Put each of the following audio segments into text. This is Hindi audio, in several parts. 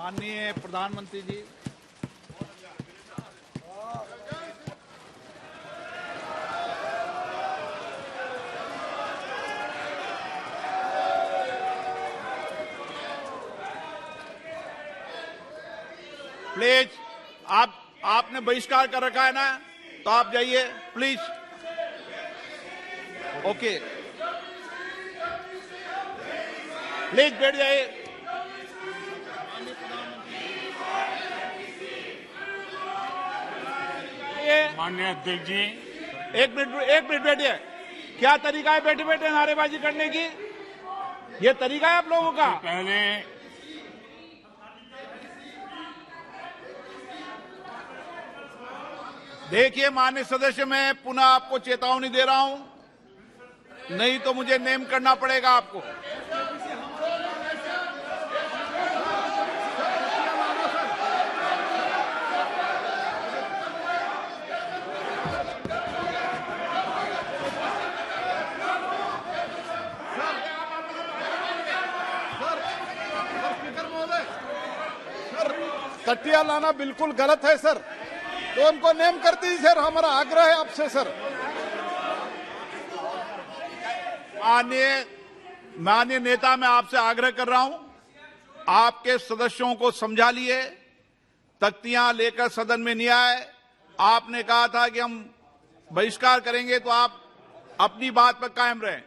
माननीय प्रधानमंत्री जी, प्लीज आपने बहिष्कार कर रखा है ना, तो आप जाइए प्लीज। ओके, प्लीज बैठ जाइए। माननीय अध्यक्ष जी, एक मिनट बैठिए। क्या तरीका है बैठे बैठे नारेबाजी करने की? ये तरीका है आप लोगों का? पहले देखिए माननीय सदस्य, मैं पुनः आपको चेतावनी दे रहा हूं, नहीं तो मुझे नेम करना पड़ेगा आपको। तटिया लाना बिल्कुल गलत है सर, तो उनको नेम कर दीजिए सर, हमारा आग्रह है आपसे सर। माननीय नेता, मैं आपसे आग्रह कर रहा हूं, आपके सदस्यों को समझा लिए, तख्तियां लेकर सदन में नहीं आए। आपने कहा था कि हम बहिष्कार करेंगे, तो आप अपनी बात पर कायम रहें।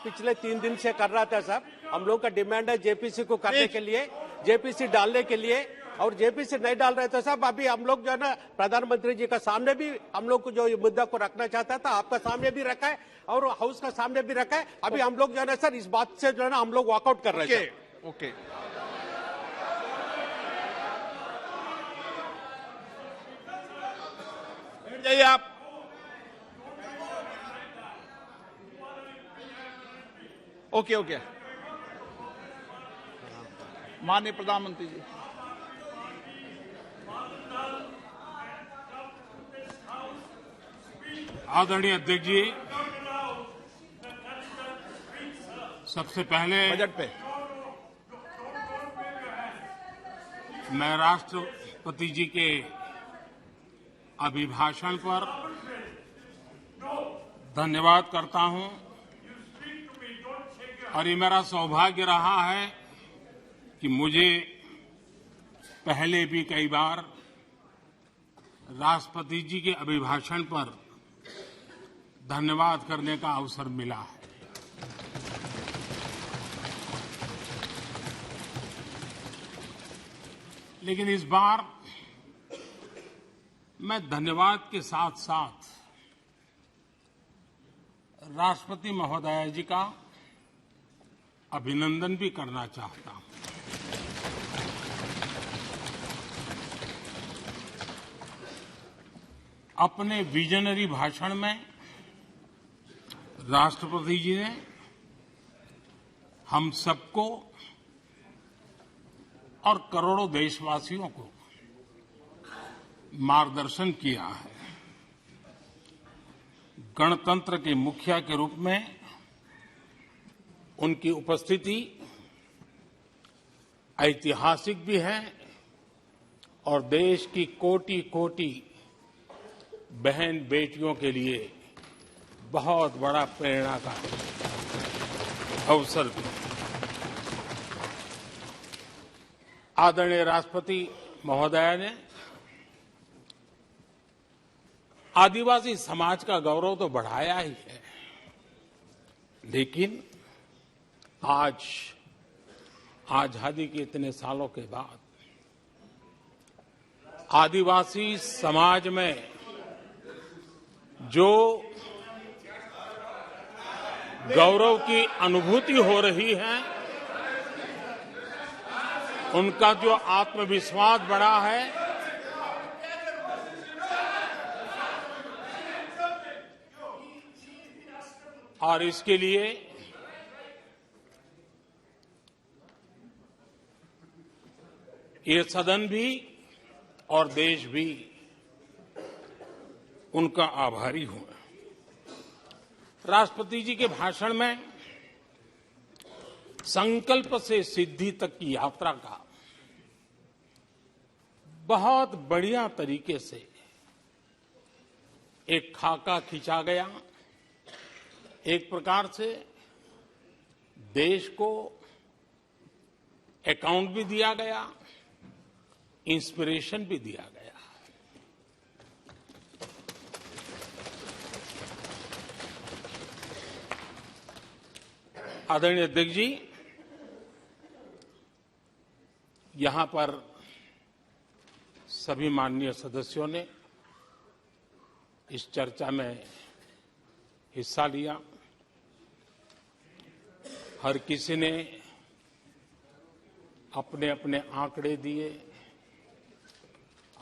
पिछले 3 दिन से कर रहा था साहब, हम लोग का डिमांड है जेपीसी को करने के लिए, जेपीसी डालने के लिए, और जेपीसी नहीं डाल रहे थे साहब। अभी हम लोग जो है ना प्रधानमंत्री जी का सामने भी हम लोग को जो ये मुद्दा को रखना चाहता था, आपका सामने भी रखा है और हाउस का सामने भी रखा है। अभी हम लोग जो है ना सर इस बात से जो है ना हम लोग वॉकआउट कर रहे हैं। ओके, बैठ जाइए आप। ओके, माननीय प्रधानमंत्री जी। आदरणीय अध्यक्ष जी, सबसे पहले बजट पे मैं राष्ट्रपति जी के अभिभाषण पर धन्यवाद करता हूं, और ये मेरा सौभाग्य रहा है कि मुझे पहले भी कई बार राष्ट्रपति जी के अभिभाषण पर धन्यवाद करने का अवसर मिला है। लेकिन इस बार मैं धन्यवाद के साथ साथ राष्ट्रपति महोदया जी का अभिनंदन भी करना चाहता हूं। अपने विजनरी भाषण में राष्ट्रपति जी ने हम सबको और करोड़ों देशवासियों को मार्गदर्शन किया है। गणतंत्र के मुखिया के रूप में उनकी उपस्थिति ऐतिहासिक भी है और देश की कोटि कोटि बहन बेटियों के लिए बहुत बड़ा प्रेरणा का अवसर भी। आदरणीय राष्ट्रपति महोदया ने आदिवासी समाज का गौरव तो बढ़ाया ही है, लेकिन आज आजादी के इतने सालों के बाद आदिवासी समाज में जो गौरव की अनुभूति हो रही है, उनका जो आत्मविश्वास बढ़ा है, और इसके लिए ये सदन भी और देश भी उनका आभारी हूं। राष्ट्रपति जी के भाषण में संकल्प से सिद्धि तक की यात्रा का बहुत बढ़िया तरीके से एक खाका खींचा गया। एक प्रकार से देश को अकाउंट भी दिया गया, इंस्पिरेशन भी दिया गया। आदरणीय अध्यक्ष जी, यहां पर सभी माननीय सदस्यों ने इस चर्चा में हिस्सा लिया। हर किसी ने अपने अपने आंकड़े दिए,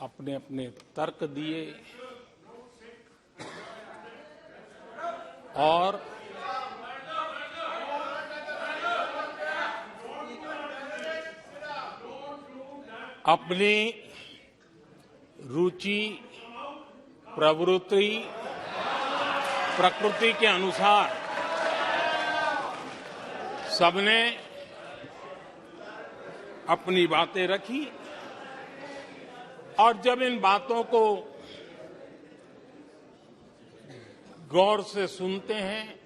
अपने अपने तर्क दिए और अपनी रुचि, प्रवृत्ति, प्रकृति के अनुसार सबने अपनी बातें रखी और जब इन बातों को गौर से सुनते हैं,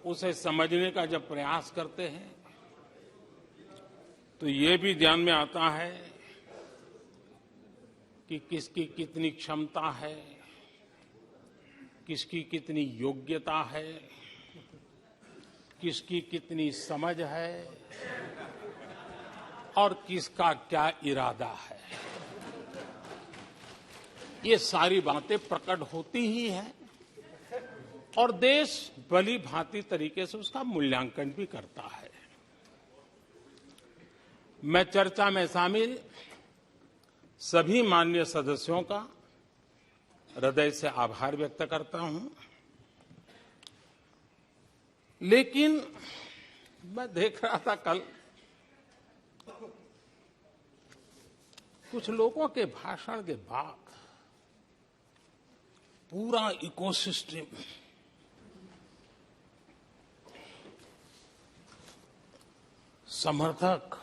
उसे समझने का जब प्रयास करते हैं, तो ये भी ध्यान में आता है कि किसकी कितनी क्षमता है, किसकी कितनी योग्यता है, किसकी कितनी समझ है और किसका क्या इरादा है। ये सारी बातें प्रकट होती ही हैं और देश भली भांति तरीके से उसका मूल्यांकन भी करता है। मैं चर्चा में शामिल सभी माननीय सदस्यों का हृदय से आभार व्यक्त करता हूं, लेकिन मैं देख रहा था कल कुछ लोगों के भाषण के बाद पूरा इकोसिस्टम समर्थक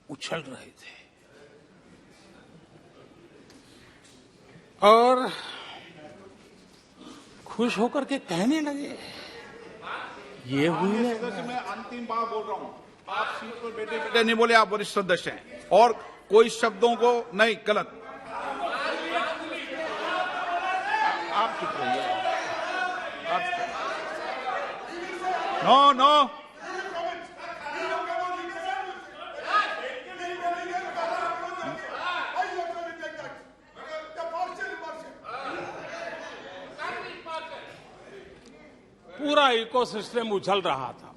उछल रहे थे और खुश होकर के कहने लगे, ये हुई है। सदस्य, मैं अंतिम बार बोल रहा हूं, आप सीट पर बैठे बैठे नहीं बोले, आप वरिष्ठ सदस्य हैं और कोई शब्दों को नहीं गलत। आप चुप रहिए। नो नो, पूरा इकोसिस्टम उछल रहा था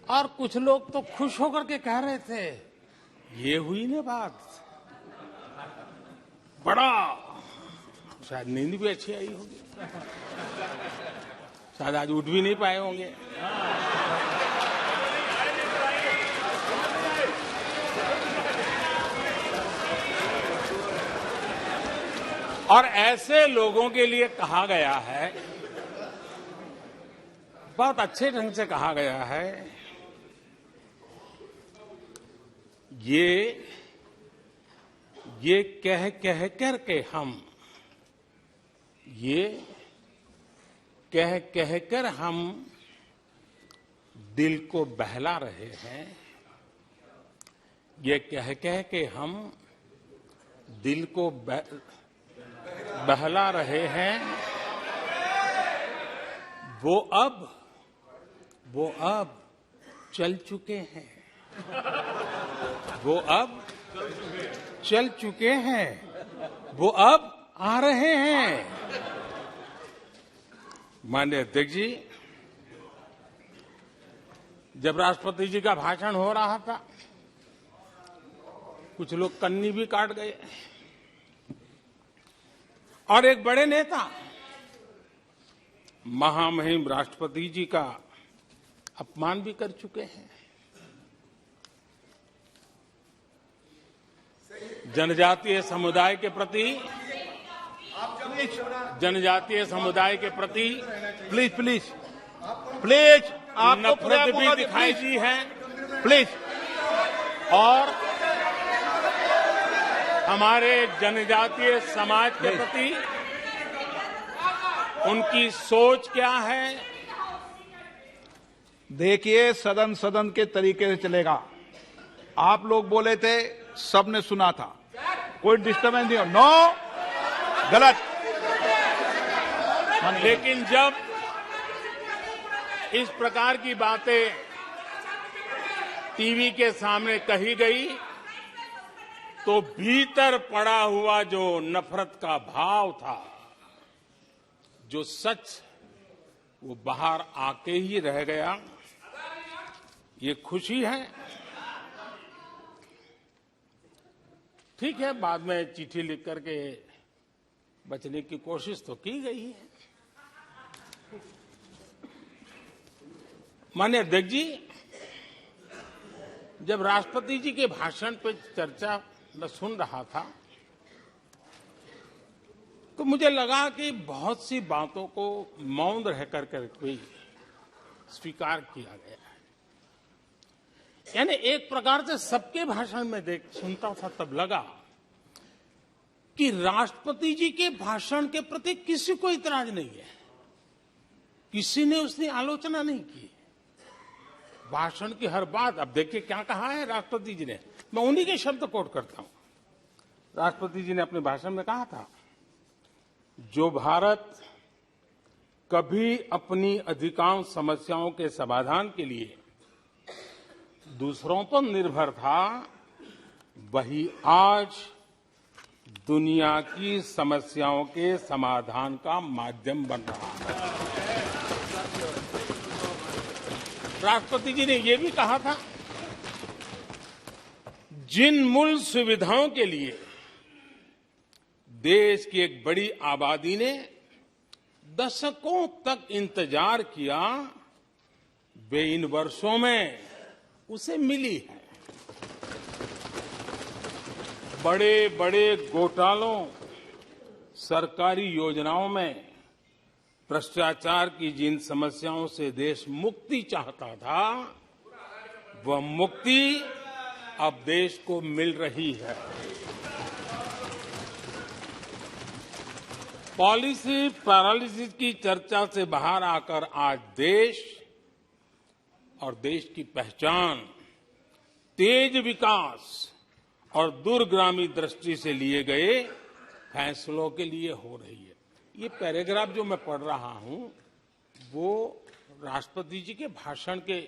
और कुछ लोग तो खुश होकर के कह रहे थे, ये हुई ना बात, बड़ा, शायद नींद भी अच्छी आई होगी, शायद आज उठ भी नहीं पाए होंगे। और ऐसे लोगों के लिए कहा गया है, बहुत अच्छे ढंग से कहा गया है, ये कह कह करके हम, ये कह कह कर हम दिल को बहला रहे हैं, ये कह कह के हम दिल को बहला रहे हैं। वो अब चल चुके हैं, वो अब चल चुके हैं, वो अब आ रहे हैं। माननीय अध्यक्ष जी, जब राष्ट्रपति जी का भाषण हो रहा था, कुछ लोग कन्नी भी काट गए और एक बड़े नेता महामहिम राष्ट्रपति जी का अपमान भी कर चुके हैं। जनजातीय समुदाय के प्रति, प्लीज प्लीज आपको पूरा नफरत भी मौका दिखाई प्लीज दी है प्लीज और हमारे जनजातीय समाज के प्रति उनकी सोच क्या है। देखिए, सदन सदन के तरीके से चलेगा। आप लोग बोले थे, सबने सुना था, कोई डिस्टर्बेंस नहीं हो। नो, गलत। लेकिन जब इस प्रकार की बातें टीवी के सामने कही गई तो भीतर पड़ा हुआ जो नफरत का भाव था, जो सच, वो बाहर आके ही रह गया। ये खुशी है। ठीक है, बाद में चिट्ठी लिख करके बचने की कोशिश तो की गई है। माननीय अध्यक्ष जी, जब राष्ट्रपति जी के भाषण पर चर्चा मैं सुन रहा था तो मुझे लगा कि बहुत सी बातों को मौन रह कर भी स्वीकार किया गया है। यानी एक प्रकार से सबके भाषण में सुनता था तब लगा कि राष्ट्रपति जी के भाषण के प्रति किसी को इतराज नहीं है, किसी ने उसकी आलोचना नहीं की। भाषण की हर बात, अब देखिए क्या कहा है राष्ट्रपति जी ने, मैं उन्हीं के शब्द कोट करता हूं। राष्ट्रपति जी ने अपने भाषण में कहा था, जो भारत कभी अपनी अधिकांश समस्याओं के समाधान के लिए दूसरों पर निर्भर था, वही आज दुनिया की समस्याओं के समाधान का माध्यम बन रहा है। राष्ट्रपति जी ने यह भी कहा था, जिन मूल सुविधाओं के लिए देश की एक बड़ी आबादी ने दशकों तक इंतजार किया, वे इन वर्षों में उसे मिली है। बड़े बड़े घोटालों, सरकारी योजनाओं में भ्रष्टाचार की जिन समस्याओं से देश मुक्ति चाहता था, वह मुक्ति अब देश को मिल रही है। पॉलिसी पैरालिसिस की चर्चा से बाहर आकर आज देश और देश की पहचान तेज विकास और दूरगामी दृष्टि से लिए गए फैसलों के लिए हो रही है। ये पैराग्राफ जो मैं पढ़ रहा हूं, वो राष्ट्रपति जी के भाषण के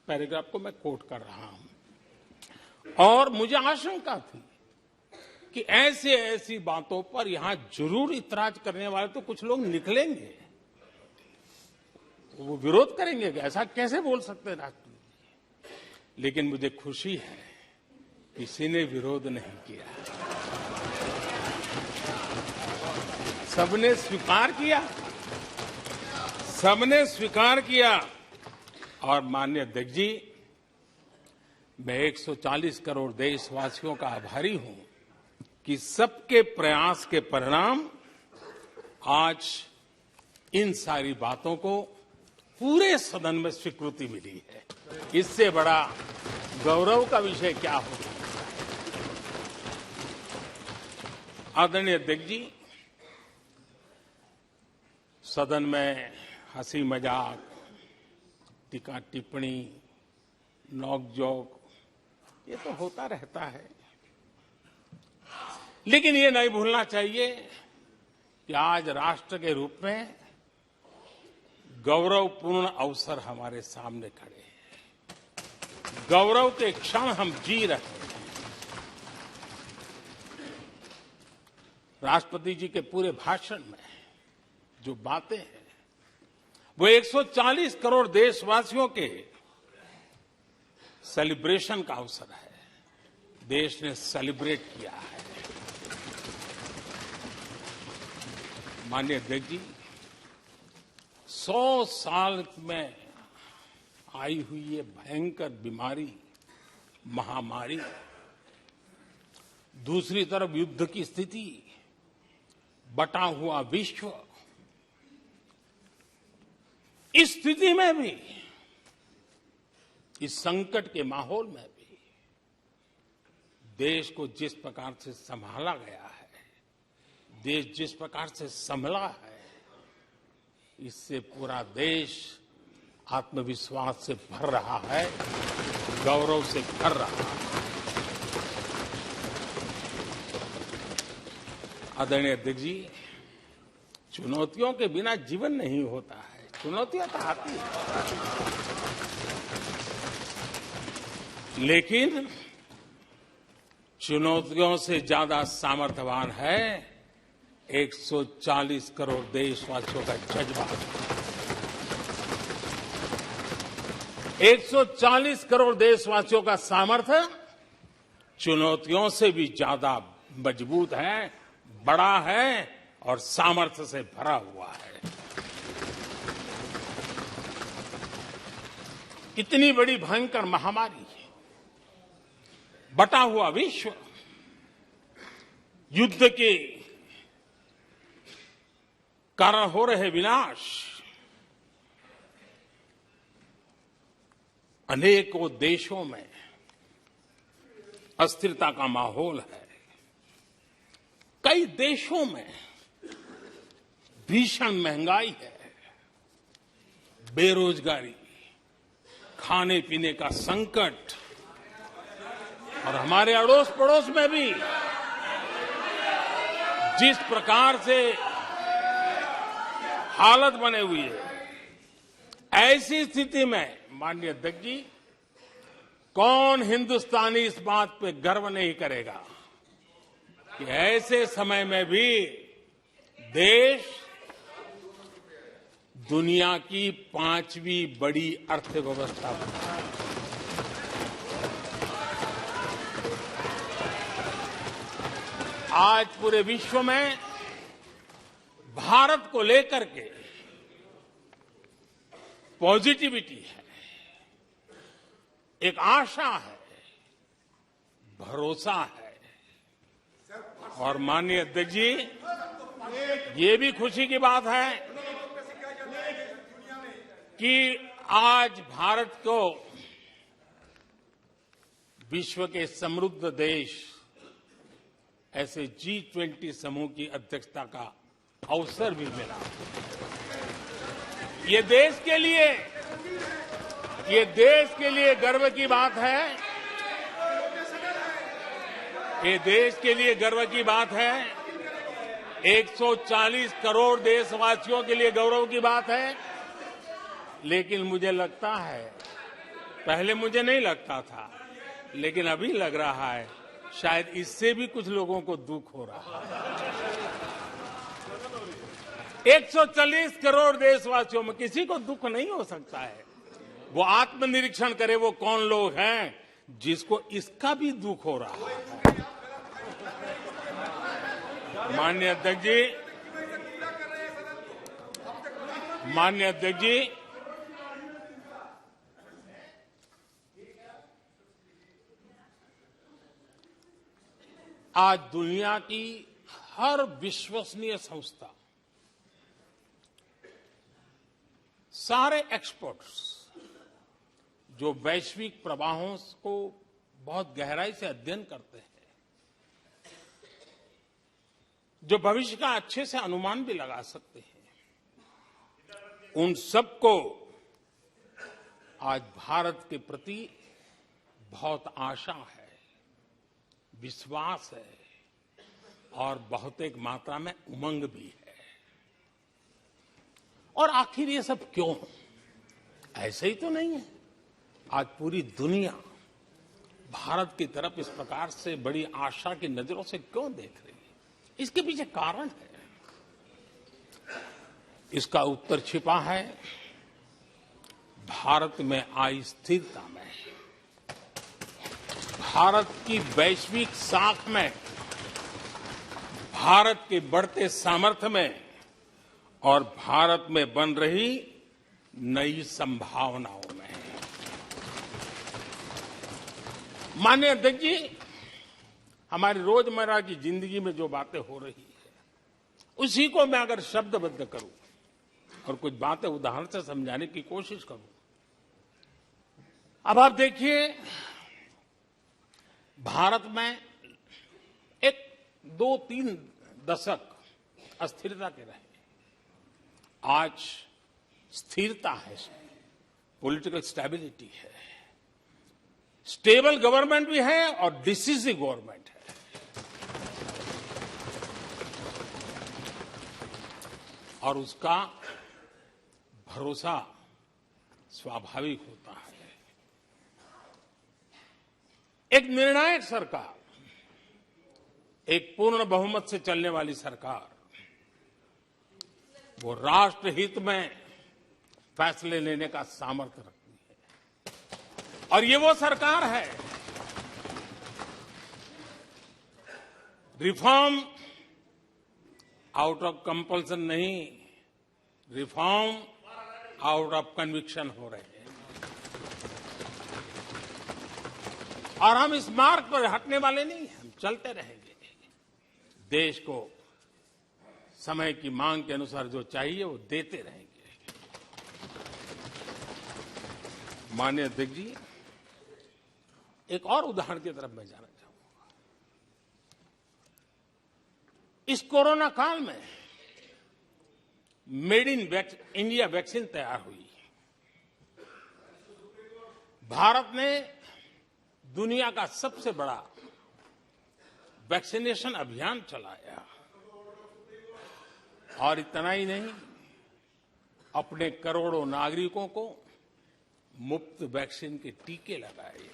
पैराग्राफ को मैं कोट कर रहा हूं। और मुझे आशंका थी कि ऐसी बातों पर यहां जरूर इतराज करने वाले तो कुछ लोग निकलेंगे, वो विरोध करेंगे कि ऐसा कैसे बोल सकते हैं राष्ट्रपति जी। लेकिन मुझे खुशी है, किसी ने विरोध नहीं किया, सबने स्वीकार किया, सबने स्वीकार किया। और माननीय अध्यक्ष जी, मैं 140 करोड़ देशवासियों का आभारी हूं कि सबके प्रयास के परिणाम आज इन सारी बातों को पूरे सदन में स्वीकृति मिली है। इससे बड़ा गौरव का विषय क्या हो। आदरणीय अध्यक्ष जी, सदन में हंसी मजाक, टीका टिप्पणी, नोक-झोंक, ये तो होता रहता है। लेकिन ये नहीं भूलना चाहिए कि आज राष्ट्र के रूप में गौरवपूर्ण अवसर हमारे सामने खड़े हैं। गौरव के क्षण हम जी रहे हैं। राष्ट्रपति जी के पूरे भाषण में जो बातें हैं, वो 140 करोड़ देशवासियों के सेलिब्रेशन का अवसर है। देश ने सेलिब्रेट किया है। माननीय अध्यक्ष जी, 100 साल में आई हुई ये भयंकर बीमारी, महामारी, दूसरी तरफ युद्ध की स्थिति, बटा हुआ विश्व, इस स्थिति में भी, इस संकट के माहौल में भी देश को जिस प्रकार से संभाला गया है, देश जिस प्रकार से संभला है, इससे पूरा देश आत्मविश्वास से भर रहा है, गौरव से भर रहा है। आदरणीय अध्यक्ष जी, चुनौतियों के बिना जीवन नहीं होता है। चुनौतियां तो आती हैं, लेकिन चुनौतियों से ज्यादा सामर्थ्यवान है 140 करोड़ देशवासियों का जज्बा। 140 करोड़ देशवासियों का सामर्थ्य चुनौतियों से भी ज्यादा मजबूत है, बड़ा है और सामर्थ्य से भरा हुआ है। इतनी बड़ी भयंकर महामारी, बटा हुआ विश्व, युद्ध के कारण हो रहे विनाश, अनेकों देशों में अस्थिरता का माहौल है। कई देशों में भीषण महंगाई है, बेरोजगारी, खाने पीने का संकट, और हमारे अड़ोस पड़ोस में भी जिस प्रकार से हालत बने हुई है, ऐसी स्थिति में माननीय अध्यक्ष जी, कौन हिंदुस्तानी इस बात पे गर्व नहीं करेगा कि ऐसे समय में भी देश दुनिया की 5वीं बड़ी अर्थव्यवस्था बना है। आज पूरे विश्व में भारत को लेकर के पॉजिटिविटी है, एक आशा है, भरोसा है। और माननीय अध्यक्ष जी, ये भी खुशी की बात है कि आज भारत को विश्व के समृद्ध देश ऐसे G20 समूह की अध्यक्षता का अवसर भी मिला। ये देश के लिए गर्व की बात है। ये देश के लिए गर्व की बात है। 140 करोड़ देशवासियों के लिए गौरव की बात है। लेकिन मुझे लगता है, पहले मुझे नहीं लगता था, लेकिन अभी लग रहा है शायद इससे भी कुछ लोगों को दुख हो रहा है। 140 करोड़ देशवासियों में किसी को दुख नहीं हो सकता है। वो आत्मनिरीक्षण करे, वो कौन लोग हैं जिसको इसका भी दुख हो रहा है। माननीय अध्यक्ष जी, आज दुनिया की हर विश्वसनीय संस्था, सारे एक्सपर्ट्स जो वैश्विक प्रवाहों को बहुत गहराई से अध्ययन करते हैं, जो भविष्य का अच्छे से अनुमान भी लगा सकते हैं, उन सबको आज भारत के प्रति बहुत आशा है, विश्वास है और बहुत एक मात्रा में उमंग भी है। और आखिर ये सब क्यों? ऐसे ही तो नहीं है। आज पूरी दुनिया भारत की तरफ इस प्रकार से बड़ी आशा की नजरों से क्यों देख रही है? इसके पीछे कारण है। इसका उत्तर छिपा है भारत में आई स्थिरता में, भारत की वैश्विक साख में, भारत के बढ़ते सामर्थ्य में और भारत में बन रही नई संभावनाओं में। माननीय अध्यक्ष जी, हमारी रोजमर्रा की जिंदगी में जो बातें हो रही है, उसी को मैं अगर शब्दबद्ध करूं, और कुछ बातें उदाहरण से समझाने की कोशिश करूं। अब आप देखिए, भारत में एक 2-3 दशक अस्थिरता के रहे, आज स्थिरता है, पॉलिटिकल स्टेबिलिटी है, स्टेबल गवर्नमेंट भी है और डिसिसिव गवर्नमेंट है। और उसका भरोसा स्वाभाविक होता है। एक निर्णायक सरकार, एक पूर्ण बहुमत से चलने वाली सरकार, वो राष्ट्र हित में फैसले लेने का सामर्थ्य रखती है। और ये वो सरकार है, रिफॉर्म आउट ऑफ कंपल्सन नहीं, रिफॉर्म आउट ऑफ कन्विक्शन हो रहे हैं। और हम इस मार्ग पर हटने वाले नहीं, हम चलते रहेंगे। देश को समय की मांग के अनुसार जो चाहिए वो देते रहेंगे। माननीय अध्यक्ष जी, एक और उदाहरण की तरफ मैं जाना चाहूंगा। इस कोरोना काल में मेड इन इंडिया वैक्सीन तैयार हुई। भारत ने दुनिया का सबसे बड़ा वैक्सीनेशन अभियान चलाया। और इतना ही नहीं, अपने करोड़ों नागरिकों को मुफ्त वैक्सीन के टीके लगाए।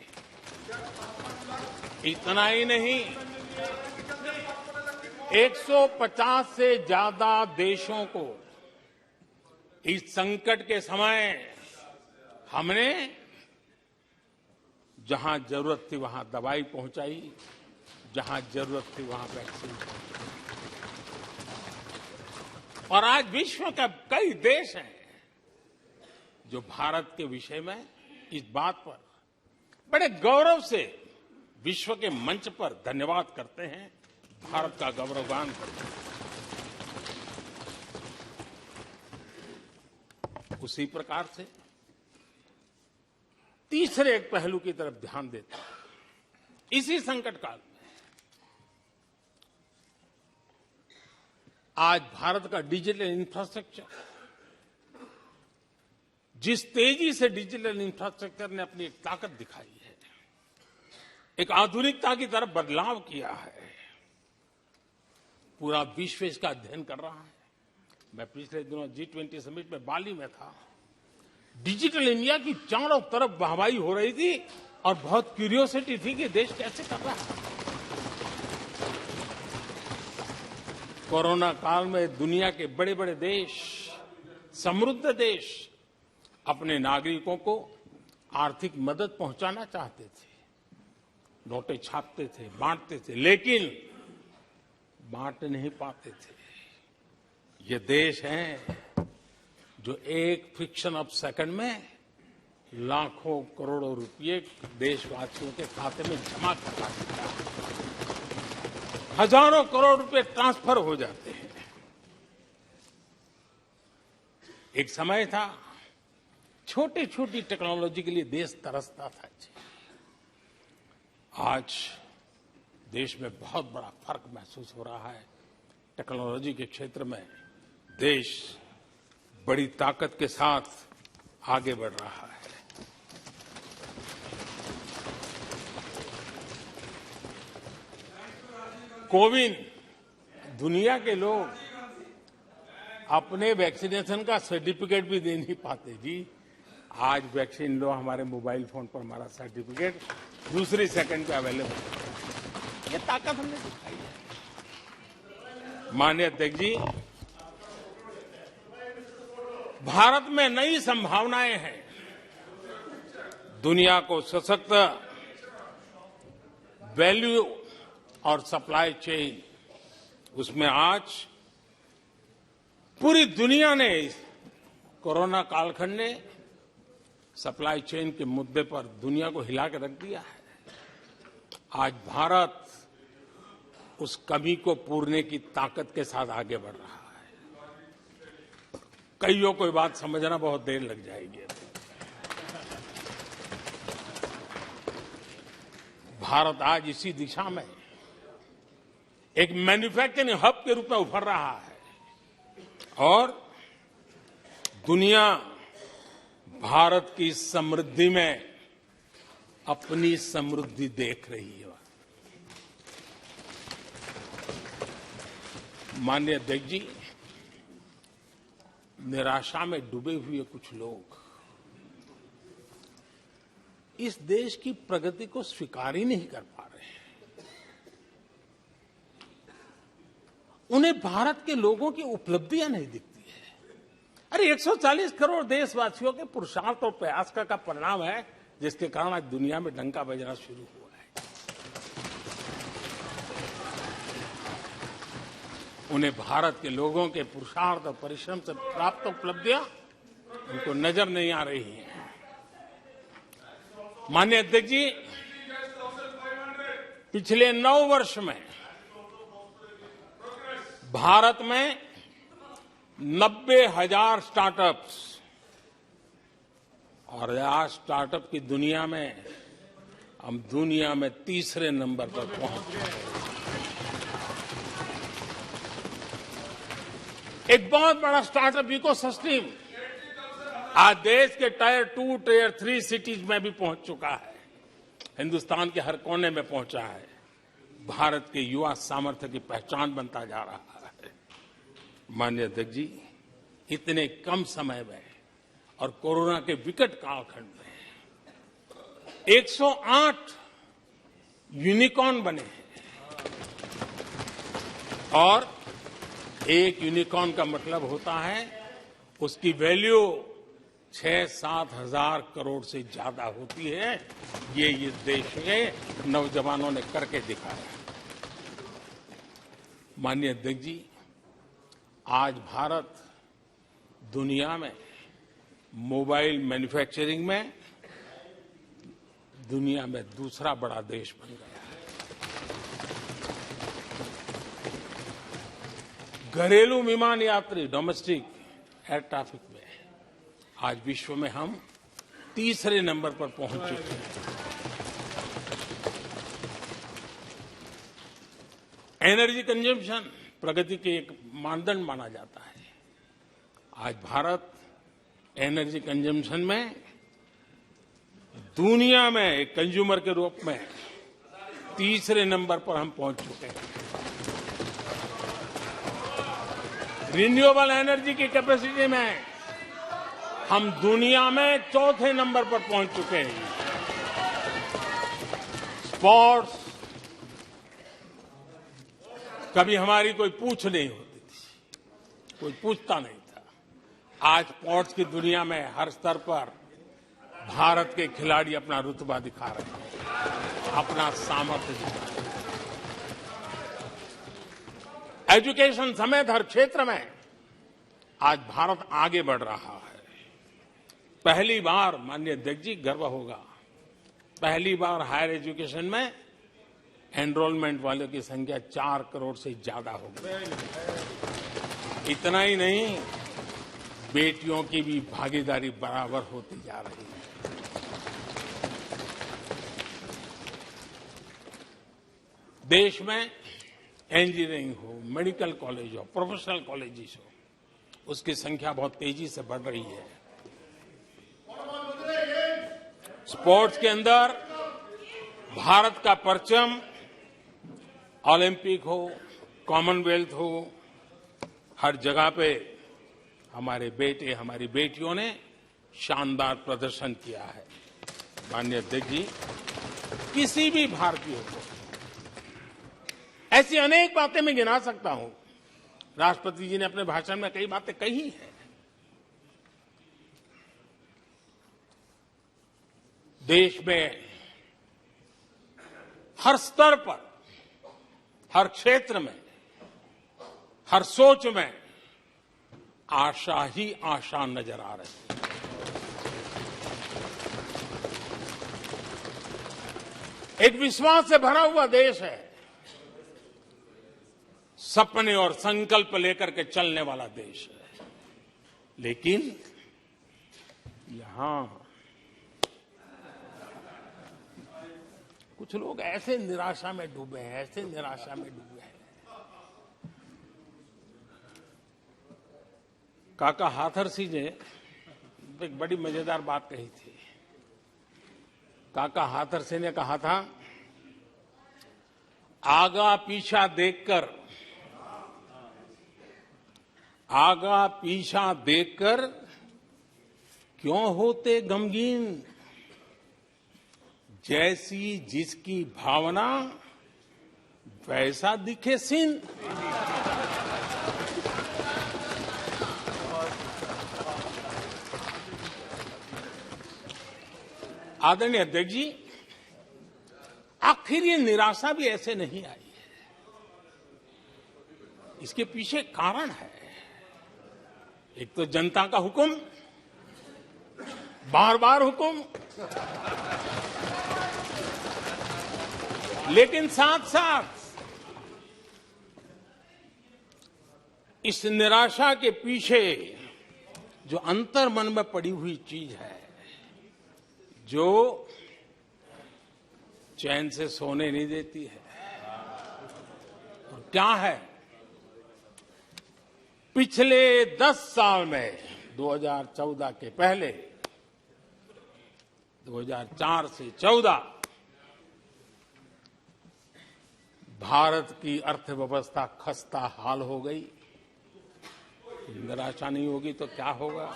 इतना ही नहीं, 150 से ज्यादा देशों को इस संकट के समय हमने जहां जरूरत थी वहां दवाई पहुंचाई, जहां जरूरत थी वहां वैक्सीन पहुंचाई। और आज विश्व के कई देश हैं जो भारत के विषय में इस बात पर बड़े गौरव से विश्व के मंच पर धन्यवाद करते हैं, भारत का गौरवगान करते हैं। उसी प्रकार से तीसरे एक पहलू की तरफ ध्यान देते हैं। इसी संकट काल में आज भारत का डिजिटल इंफ्रास्ट्रक्चर, जिस तेजी से डिजिटल इंफ्रास्ट्रक्चर ने अपनी एक ताकत दिखाई है, एक आधुनिकता की तरफ बदलाव किया है, पूरा विश्व इसका अध्ययन कर रहा है। मैं पिछले दिनों G20 समिट में बाली में था। डिजिटल इंडिया की चारों तरफ वाहवाही हो रही थी और बहुत क्यूरियोसिटी थी कि देश कैसे कर रहा है। कोरोना काल में दुनिया के बड़े बड़े देश, समृद्ध देश, अपने नागरिकों को आर्थिक मदद पहुंचाना चाहते थे, नोटें छापते थे, बांटते थे, लेकिन बांट नहीं पाते थे। ये देश हैं जो एक फ्रिक्शन ऑफ सेकंड में लाखों करोड़ों रुपए देशवासियों के खाते में जमा करवा देता है। हजारों करोड़ रुपए ट्रांसफर हो जाते हैं। एक समय था छोटी छोटी टेक्नोलॉजी के लिए देश तरसता था। आज देश में बहुत बड़ा फर्क महसूस हो रहा है। टेक्नोलॉजी के क्षेत्र में देश बड़ी ताकत के साथ आगे बढ़ रहा है। कोविन, दुनिया के लोग अपने वैक्सीनेशन का सर्टिफिकेट भी दे नहीं पाते जी। आज वैक्सीन लो, हमारे मोबाइल फोन पर हमारा सर्टिफिकेट दूसरी सेकंड पे अवेलेबल है। ये ताकत हमने दिखाई है। माननीय अध्यक्ष जी, भारत में नई संभावनाएं हैं। दुनिया को सशक्त वैल्यू और सप्लाई चेन, उसमें आज पूरी दुनिया ने कोरोना कालखंड ने सप्लाई चेन के मुद्दे पर दुनिया को हिला के रख दिया है। आज भारत उस कमी को पूरने की ताकत के साथ आगे बढ़ रहा है। कईयों को ये बात समझना बहुत देर लग जाएगी। भारत आज इसी दिशा में एक मैन्युफैक्चरिंग हब के रूप में उभर रहा है और दुनिया भारत की समृद्धि में अपनी समृद्धि देख रही है। माननीय अध्यक्ष जी, निराशा में डूबे हुए कुछ लोग इस देश की प्रगति को स्वीकार ही नहीं कर पा रहे हैं। उन्हें भारत के लोगों की उपलब्धियां नहीं दिखती है। अरे 140 करोड़ देशवासियों के पुरुषार्थ और प्रयास का परिणाम है, जिसके कारण आज दुनिया में डंका बजना शुरू हुआ है। उन्हें भारत के लोगों के पुरुषार्थ और परिश्रम से प्राप्त उपलब्धियां उनको नजर नहीं आ रही हैं। माननीय अध्यक्ष जी, पिछले 9 वर्ष में भारत में 90,000 स्टार्टअप्स और आज स्टार्टअप की दुनिया में हम दुनिया में तीसरे नंबर पर पहुंच गए। एक बहुत बड़ा स्टार्टअप इकोसिस्टम आज देश के टायर 2, टायर 3 सिटीज में भी पहुंच चुका है। हिंदुस्तान के हर कोने में पहुंचा है। भारत के युवा सामर्थ्य की पहचान बनता जा रहा है। माननीय अध्यक्ष जी, इतने कम समय में और कोरोना के विकट कालखंड में 108 यूनिकॉर्न बने हैं और एक यूनिकॉर्न का मतलब होता है उसकी वैल्यू 6-7 हजार करोड़ से ज्यादा होती है। ये इस देश के नौजवानों ने करके दिखाया। माननीय अध्यक्ष जी, आज भारत दुनिया में मोबाइल मैन्युफैक्चरिंग में दुनिया में दूसरा बड़ा देश बन गया है। घरेलू विमान यात्री डोमेस्टिक एयर ट्रैफिक में आज विश्व में हम तीसरे नंबर पर पहुंच चुके हैं। एनर्जी कंजम्पशन प्रगति के एक मानदंड माना जाता है। आज भारत एनर्जी कंजम्पशन में दुनिया में एक कंज्यूमर के रूप में तीसरे नंबर पर हम पहुंच चुके हैं। रिन्यूएबल एनर्जी की कैपेसिटी में हम दुनिया में चौथे नंबर पर पहुंच चुके हैं। स्पोर्ट्स कभी हमारी कोई पूछ नहीं होती थी, कोई पूछता नहीं था। आज स्पोर्ट्स की दुनिया में हर स्तर पर भारत के खिलाड़ी अपना रुतबा दिखा रहे हैं, अपना सामर्थ्य दिखा रहे हैं। एजुकेशन समेत हर क्षेत्र में आज भारत आगे बढ़ रहा है। पहली बार, माननीय अध्यक्ष जी, गर्व होगा, पहली बार हायर एजुकेशन में एनरोलमेंट वालों की संख्या 4 करोड़ से ज्यादा हो गई। इतना ही नहीं, बेटियों की भी भागीदारी बराबर होती जा रही है। देश में इंजीनियरिंग हो, मेडिकल कॉलेज हो, प्रोफेशनल कॉलेजेस हो, उसकी संख्या बहुत तेजी से बढ़ रही है। स्पोर्ट्स के अंदर भारत का परचम ओलंपिक हो, कॉमनवेल्थ हो, हर जगह पे हमारे बेटे, हमारी बेटियों ने शानदार प्रदर्शन किया है। माननीय अध्यक्ष जी, किसी भी भारतीय को ऐसी अनेक बातें मैं गिना सकता हूं। राष्ट्रपति जी ने अपने भाषण में कई बातें कही हैं। देश में हर स्तर पर, हर क्षेत्र में, हर सोच में आशा ही आशा नजर आ रही है। एक विश्वास से भरा हुआ देश है, सपने और संकल्प लेकर के चलने वाला देश है। लेकिन यहां कुछ लोग ऐसे निराशा में डूबे हैं, ऐसे निराशा में डूबे हैं। काका हाथरसी ने एक बड़ी मजेदार बात कही थी। काका हाथरसी ने कहा था, आगा पीछा देखकर क्यों होते गमगीन, जैसी जिसकी भावना वैसा दिखे सीन। आदरणीय अध्यक्ष जी, आखिर ये निराशा भी ऐसे नहीं आई है। इसके पीछे कारण है। एक तो जनता का हुक्म, बार बार हुक्म, लेकिन साथ साथ इस निराशा के पीछे जो अंतर मन में पड़ी हुई चीज है, जो चैन से सोने नहीं देती है, और क्या है? पिछले 10 साल में 2014 के पहले 2004 से 14 भारत की अर्थव्यवस्था खस्ता हाल हो गई। निराशा नहीं होगी तो क्या होगा?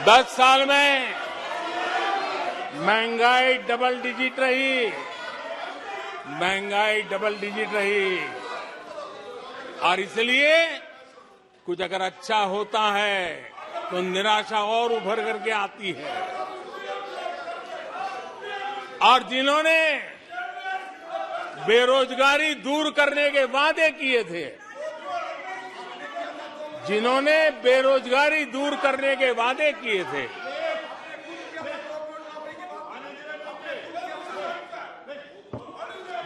10 साल में महंगाई डबल डिजिट रही, और इसलिए कुछ अगर अच्छा होता है तो निराशा और उभर करके आती है। और जिन्होंने बेरोजगारी दूर करने के वादे किए थे,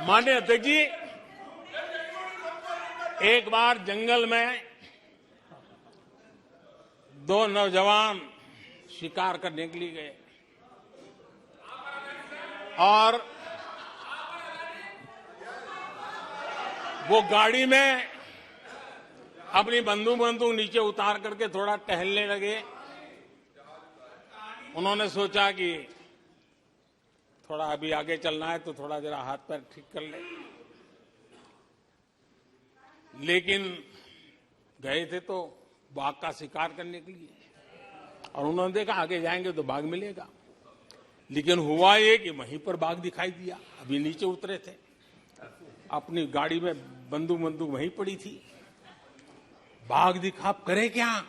माननीय अध्यक्ष जी, एक बार जंगल में 2 नौजवान शिकार करने के लिए गए और वो गाड़ी में अपनी बंदूक नीचे उतार करके थोड़ा टहलने लगे। उन्होंने सोचा कि थोड़ा अभी आगे चलना है तो थोड़ा जरा हाथ पैर ठीक कर ले, लेकिन गए थे तो बाघ का शिकार करने के लिए, और उन्होंने देखा आगे जाएंगे तो बाघ मिलेगा। लेकिन हुआ ये कि वहीं पर बाघ दिखाई दिया। अभी नीचे उतरे थे, अपनी गाड़ी में बंदूक वहीं पड़ी थी। बाघ दिखा, अब करे क्या?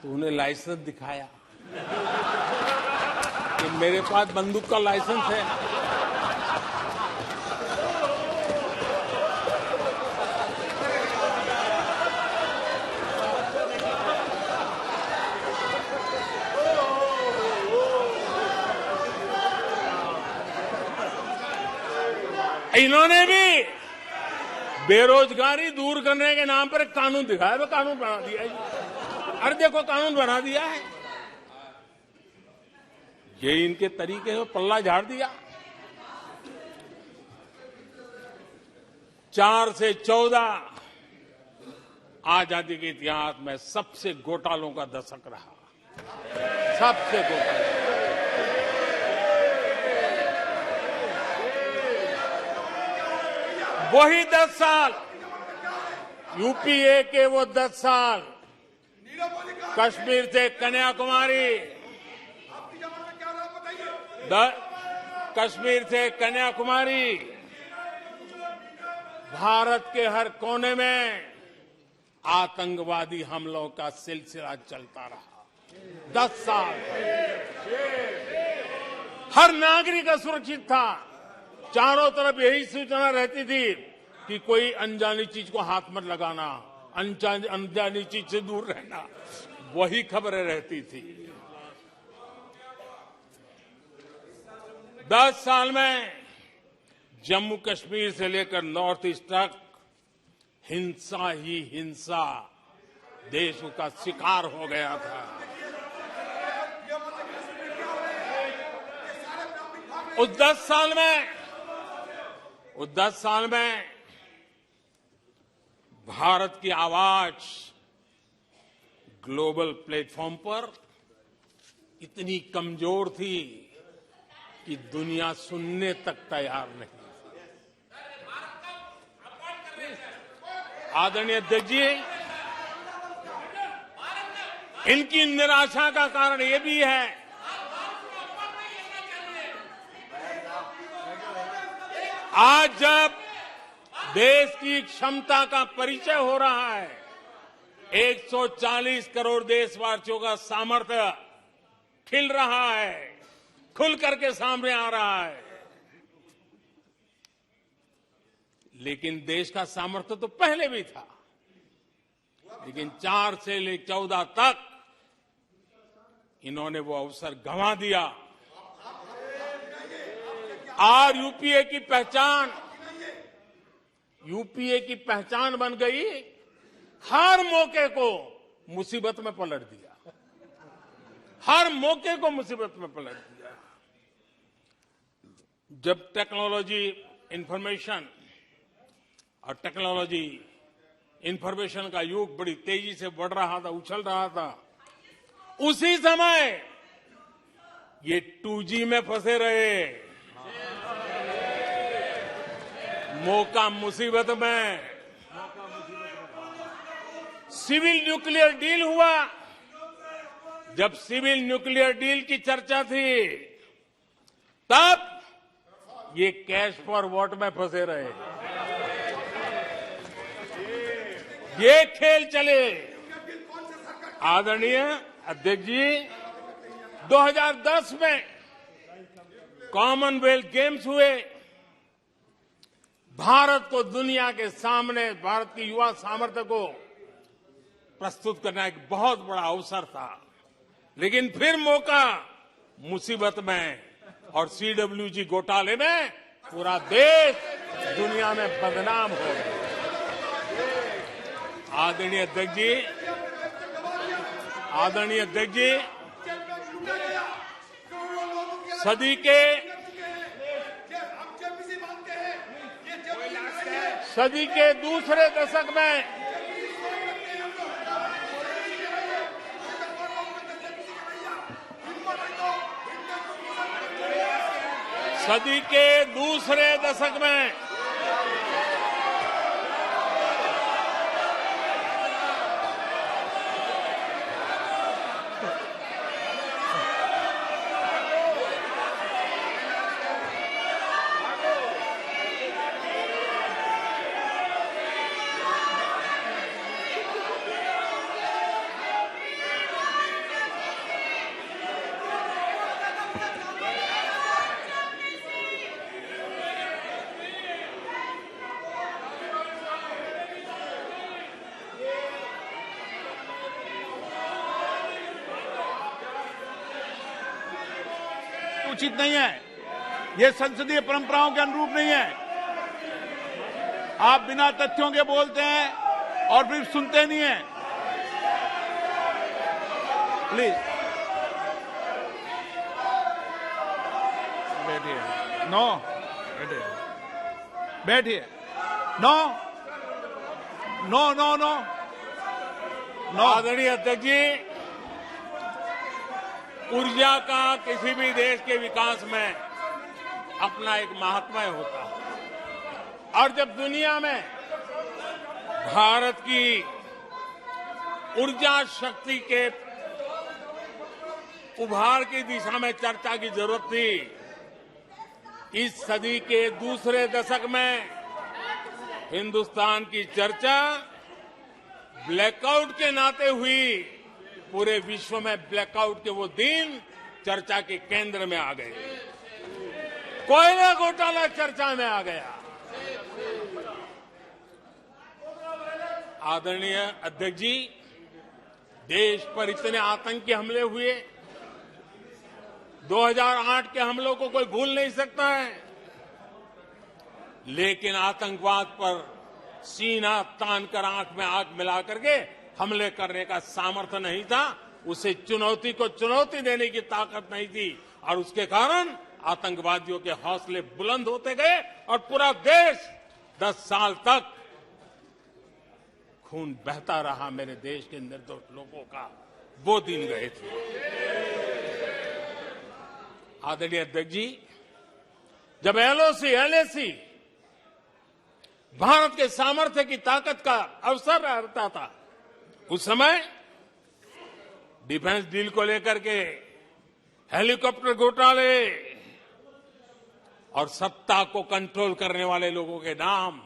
तो उन्हें लाइसेंस दिखाया कि मेरे पास बंदूक का लाइसेंस है। इन्होंने भी बेरोजगारी दूर करने के नाम पर एक कानून दिखाया, वो कानून बना दिया है। अरे देखो, कानून बना दिया है। ये इनके तरीके हैं, पल्ला झाड़ दिया। 4 से 14 आजादी के इतिहास में सबसे घोटालों का दशक रहा, सबसे घोटाले। वही 10 साल, यूपीए के वो 10 साल, कश्मीर से कन्याकुमारी, भारत के हर कोने में आतंकवादी हमलों का सिलसिला चलता रहा। 10 साल हर नागरिक असुरक्षित था। चारों तरफ यही सूचना रहती थी कि कोई अनजानी चीज को हाथ मत लगाना, अनजानी चीज से दूर रहना, वही खबरें रहती थी। 10 साल में जम्मू कश्मीर से लेकर नॉर्थ ईस्ट तक हिंसा ही हिंसा, देश उसका शिकार हो गया था। उस 10 साल में भारत की आवाज ग्लोबल प्लेटफॉर्म पर इतनी कमजोर थी कि दुनिया सुनने तक तैयार नहीं। आदरणीय अध्यक्ष जी, इनकी निराशा का कारण ये भी है आज जब देश की क्षमता का परिचय हो रहा है, 140 करोड़ देशवासियों का सामर्थ्य खिल रहा है, खुल करके सामने आ रहा है। लेकिन देश का सामर्थ्य तो पहले भी था, लेकिन 4 से लेकर 14 तक इन्होंने वो अवसर गंवा दिया। आज यूपीए की पहचान बन गई, हर मौके को मुसीबत में पलट दिया, हर मौके को मुसीबत में पलट दिया। जब टेक्नोलॉजी इंफॉर्मेशन का युग बड़ी तेजी से बढ़ रहा था, उछल रहा था, उसी समय ये 2G में फंसे रहे, मौका मुसीबत में। सिविल न्यूक्लियर डील हुआ, जब सिविल न्यूक्लियर डील की चर्चा थी, तब ये कैश फॉर वॉट में फंसे रहे। ये खेल चले। आदरणीय अध्यक्ष जी, 2010 में कॉमनवेल्थ गेम्स हुए, भारत को दुनिया के सामने भारत की युवा सामर्थ्य को प्रस्तुत करना एक बहुत बड़ा अवसर था, लेकिन फिर मौका मुसीबत में, और CWG घोटाले में पूरा देश दुनिया में बदनाम हो गया। आदरणीय अध्यक्ष जी, सदी के दूसरे दशक में उचित नहीं है, ये संसदीय परंपराओं के अनुरूप नहीं है। आप बिना तथ्यों के बोलते हैं और फिर सुनते नहीं हैं। प्लीज बैठिए। नो, बैठिए। No no no no no. आदरणीय अध्यक्ष जी, ऊर्जा का किसी भी देश के विकास में अपना एक महात्म्य होता है, और जब दुनिया में भारत की ऊर्जा शक्ति के उभार की दिशा में चर्चा की जरूरत थी, इस सदी के दूसरे दशक में हिंदुस्तान की चर्चा ब्लैकआउट के नाते हुई। पूरे विश्व में ब्लैकआउट के वो दिन चर्चा के केंद्र में आ गए। कोयला घोटाला चर्चा में आ गया। आदरणीय अध्यक्ष जी, देश पर इतने आतंकी हमले हुए, 2008 के हमलों को कोई भूल नहीं सकता है, लेकिन आतंकवाद पर सीना तान कर आंख में आंख मिला करके हमले करने का सामर्थ्य नहीं था, उसे चुनौती को चुनौती देने की ताकत नहीं थी, और उसके कारण आतंकवादियों के हौसले बुलंद होते गए और पूरा देश 10 साल तक खून बहता रहा मेरे देश के निर्दोष लोगों का। वो दिन गए थे। आदरणीय अध्यक्ष जी, जब एलओसी एलएसी भारत के सामर्थ्य की ताकत का अवसर रहता था, उस समय डिफेंस डील को लेकर के हेलीकॉप्टर घोटाले और सत्ता को कंट्रोल करने वाले लोगों के नाम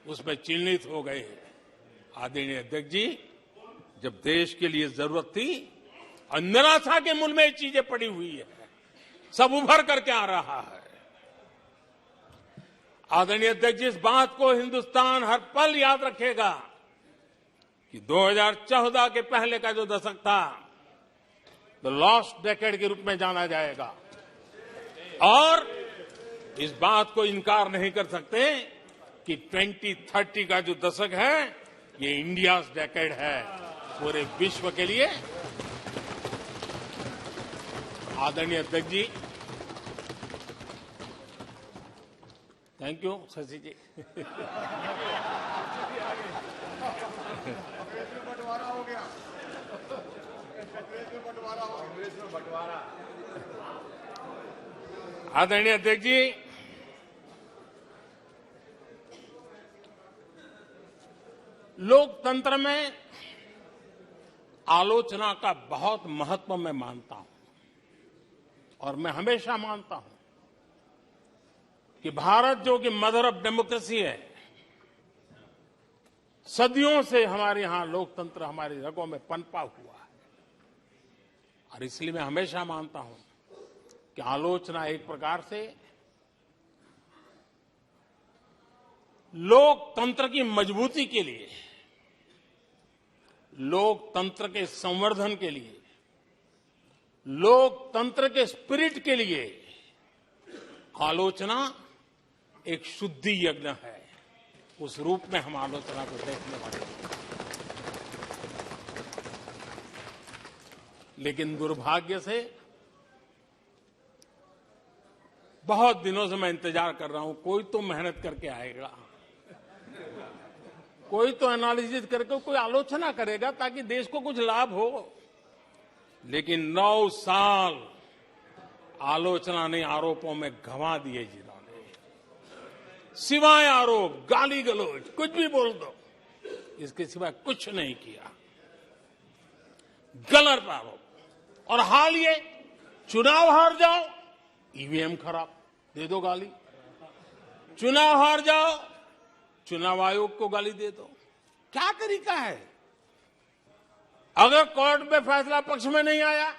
उसमें चिन्हित हो गए। आदरणीय अध्यक्ष जी, जब देश के लिए जरूरत थी और निराशा के मूल में ये चीजें पड़ी हुई है, सब उभर करके आ रहा है। आदरणीय अध्यक्ष जी, इस बात को हिंदुस्तान हर पल याद रखेगा कि 2014 के पहले का जो दशक था, द लॉस्ट डेकेड के रूप में जाना जाएगा, और इस बात को इनकार नहीं कर सकते कि 2030 का जो दशक है, ये इंडिया डेकेड है पूरे विश्व के लिए। आदरणीय अध्यक्ष जी, थैंक यू शशि जी। आदरणीय अध्यक्ष जी, लोकतंत्र में आलोचना का बहुत महत्व मैं मानता हूं, और मैं हमेशा मानता हूं कि भारत जो कि मदर ऑफ डेमोक्रेसी है, सदियों से हमारे यहां लोकतंत्र हमारी रगों में पनपा हुआ है, और इसलिए मैं हमेशा मानता हूं कि आलोचना एक प्रकार से लोकतंत्र की मजबूती के लिए, लोकतंत्र के संवर्धन के लिए, लोकतंत्र के स्पिरिट के लिए आलोचना एक शुद्धि यज्ञ है। उस रूप में हम आलोचना को देखने वाले हैं। लेकिन दुर्भाग्य से बहुत दिनों से मैं इंतजार कर रहा हूं, कोई तो मेहनत करके आएगा, कोई तो एनालिसिस करके कोई आलोचना करेगा ताकि देश को कुछ लाभ हो। लेकिन 9 साल आलोचना ने आरोपों में गंवा दिए जिन्होंने, सिवाय आरोप, गाली गलौज, कुछ भी बोल दो, इसके सिवाय कुछ नहीं किया। गलत आरोप। और हाल ये चुनाव हार जाओ, ईवीएम खराब, दे दो गाली। चुनाव हार जाओ, चुनाव आयोग को गाली दे दो। क्या तरीका है? अगर कोर्ट में फैसला पक्ष में नहीं आया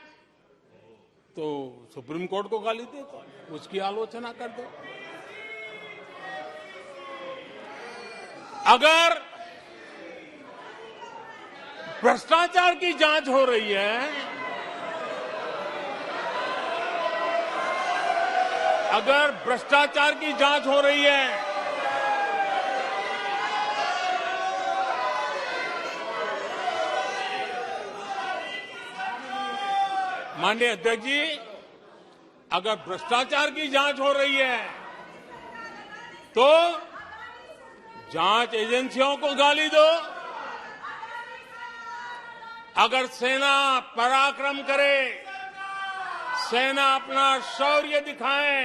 तो सुप्रीम कोर्ट को गाली दे दो, उसकी आलोचना कर दो। अगर भ्रष्टाचार की जांच हो रही है, अगर भ्रष्टाचार की जांच हो रही है, माननीय अध्यक्ष जी, अगर भ्रष्टाचार की जांच हो रही है तो जांच एजेंसियों को गाली दो। अगर सेना पराक्रम करे, सेना अपना शौर्य दिखाए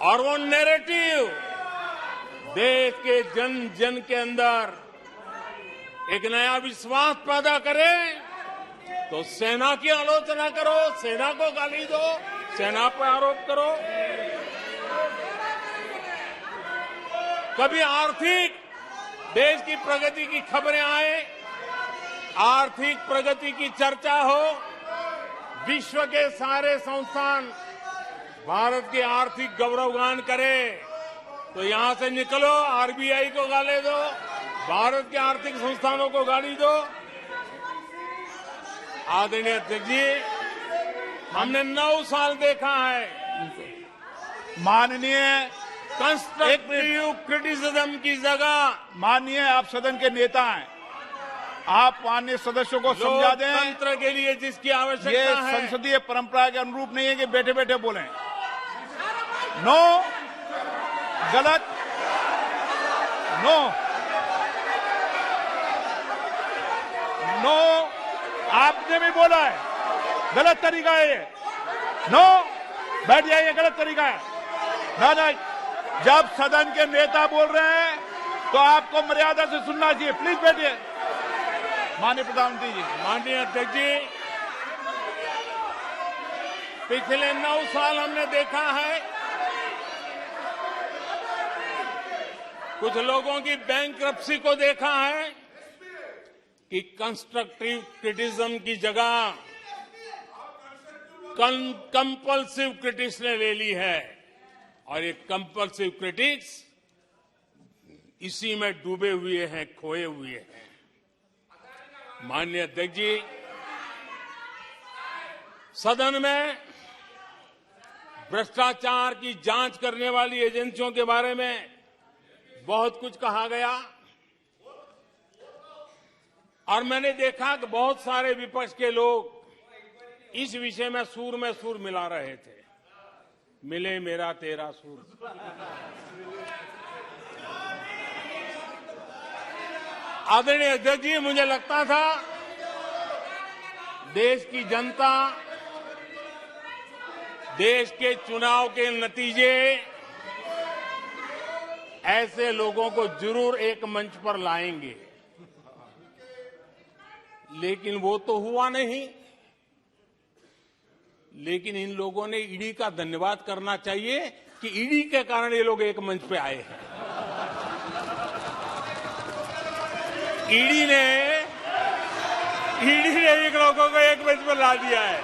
और वो नैरेटिव देश के जन जन के अंदर एक नया विश्वास पैदा करे, तो सेना की आलोचना करो, सेना को गाली दो, सेना पर आरोप करो। कभी आर्थिक देश की प्रगति की खबरें आए, आर्थिक प्रगति की चर्चा हो, विश्व के सारे संस्थान भारत के आर्थिक गौरवगान करे, तो यहां से निकलो, आरबीआई को गाली दो, भारत के आर्थिक संस्थानों को गाली दो। आदरणीय अध्यक्ष जी, हमने 9 साल देखा है माननीय कंस्ट्रक्टिव क्रिटिसिज्म की जगह। माननीय आप सदन के नेता हैं, आप माननीय सदस्यों को समझा दें। लोकतंत्र के लिए जिसकी ये आवश्यकता है, संसदीय परंपरा के अनुरूप नहीं है कि बैठे बैठे बोलें। नो, गलत, नो, नो, आपने भी बोला है, गलत तरीका है ये। नो, बैठ जाइए, गलत तरीका है। ना, जब सदन के नेता बोल रहे हैं तो आपको मर्यादा से सुनना चाहिए। प्लीज बैठिए। माननीय प्रधानमंत्री जी। माननीय अध्यक्ष जी, पिछले 9 साल हमने देखा है कुछ लोगों की बैंकरप्सी को देखा है कि कंस्ट्रक्टिव क्रिटिसिज्म की जगह कंपल्सिव क्रिटिक्स ने ले ली है, और ये कंपल्सिव क्रिटिक्स इसी में डूबे हुए हैं, खोए हुए हैं। माननीय अध्यक्ष जी, सदन में भ्रष्टाचार की जांच करने वाली एजेंसियों के बारे में बहुत कुछ कहा गया, और मैंने देखा कि बहुत सारे विपक्ष के लोग इस विषय में सूर मिला रहे थे। मिले मेरा तेरा सूर। आदरणीय अध्यक्ष जी, मुझे लगता था देश की जनता देश के चुनाव के नतीजे ऐसे लोगों को जरूर एक मंच पर लाएंगे, लेकिन वो तो हुआ नहीं। लेकिन इन लोगों ने ईडी का धन्यवाद करना चाहिए कि ईडी के कारण ये लोग एक मंच पे आए हैं। ईडी ने एक लोगों को एक मंच पर ला दिया है।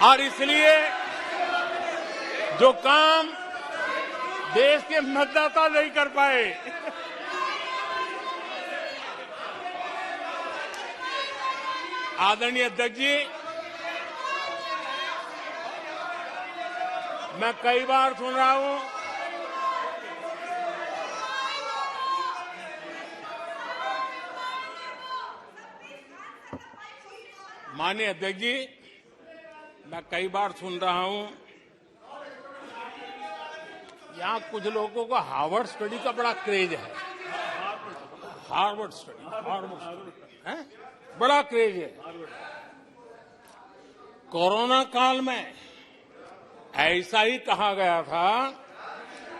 और इसलिए जो काम देश के मतदाता नहीं कर पाए, आदरणीय अध्यक्ष जी, मैं कई बार सुन रहा हूं माननीय अध्यक्ष जी, मैं कई बार सुन रहा हूं यहां कुछ लोगों को हार्वर्ड स्टडी का बड़ा क्रेज है। हार्वर्ड स्टडी है, बड़ा क्रेज है। कोरोना काल में ऐसा ही कहा गया था,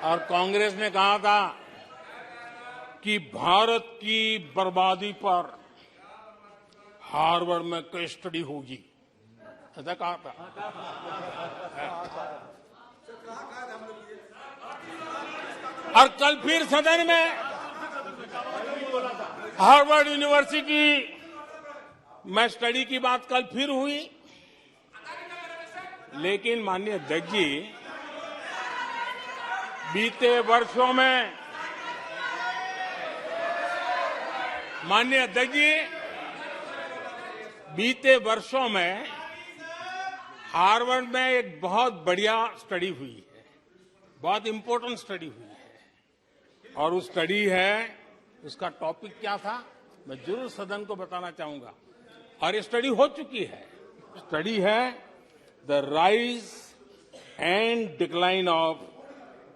और कांग्रेस ने कहा था कि भारत की बर्बादी पर हार्वर्ड में केस स्टडी होगी, ऐसा कहा था। और कल फिर सदन में हार्वर्ड यूनिवर्सिटी में स्टडी की बात कल फिर हुई। लेकिन माननीय अध्यक्ष जी, बीते वर्षों में माननीय अध्यक्ष जी, बीते वर्षों में हार्वर्ड में एक बहुत बढ़िया स्टडी हुई है, बहुत इंपॉर्टेंट स्टडी हुई है। और उस स्टडी है, उसका टॉपिक क्या था मैं जरूर सदन को बताना चाहूंगा, और ये स्टडी हो चुकी है। स्टडी है the rise and decline of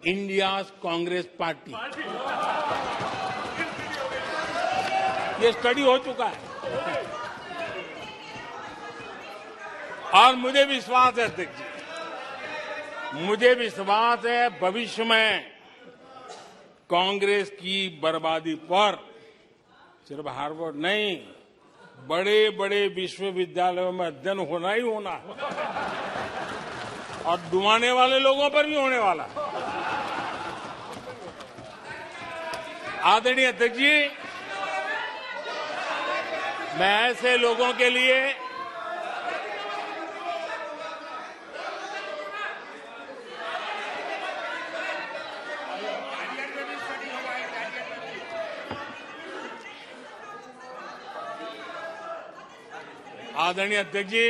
India's Congress party. ये स्टडी हो चुका है, और मुझे विश्वास है अध्यक्ष जी, मुझे विश्वास है भविष्य में कांग्रेस की बर्बादी पर सिर्फ हार्वर्ड नहीं, बड़े बड़े विश्वविद्यालयों में अध्ययन होना ही होना है, और डुबाने वाले लोगों पर भी होने वाला है। आदरणीय अध्यक्ष जी, मैं ऐसे लोगों के लिए आदरणीय अध्यक्ष जी,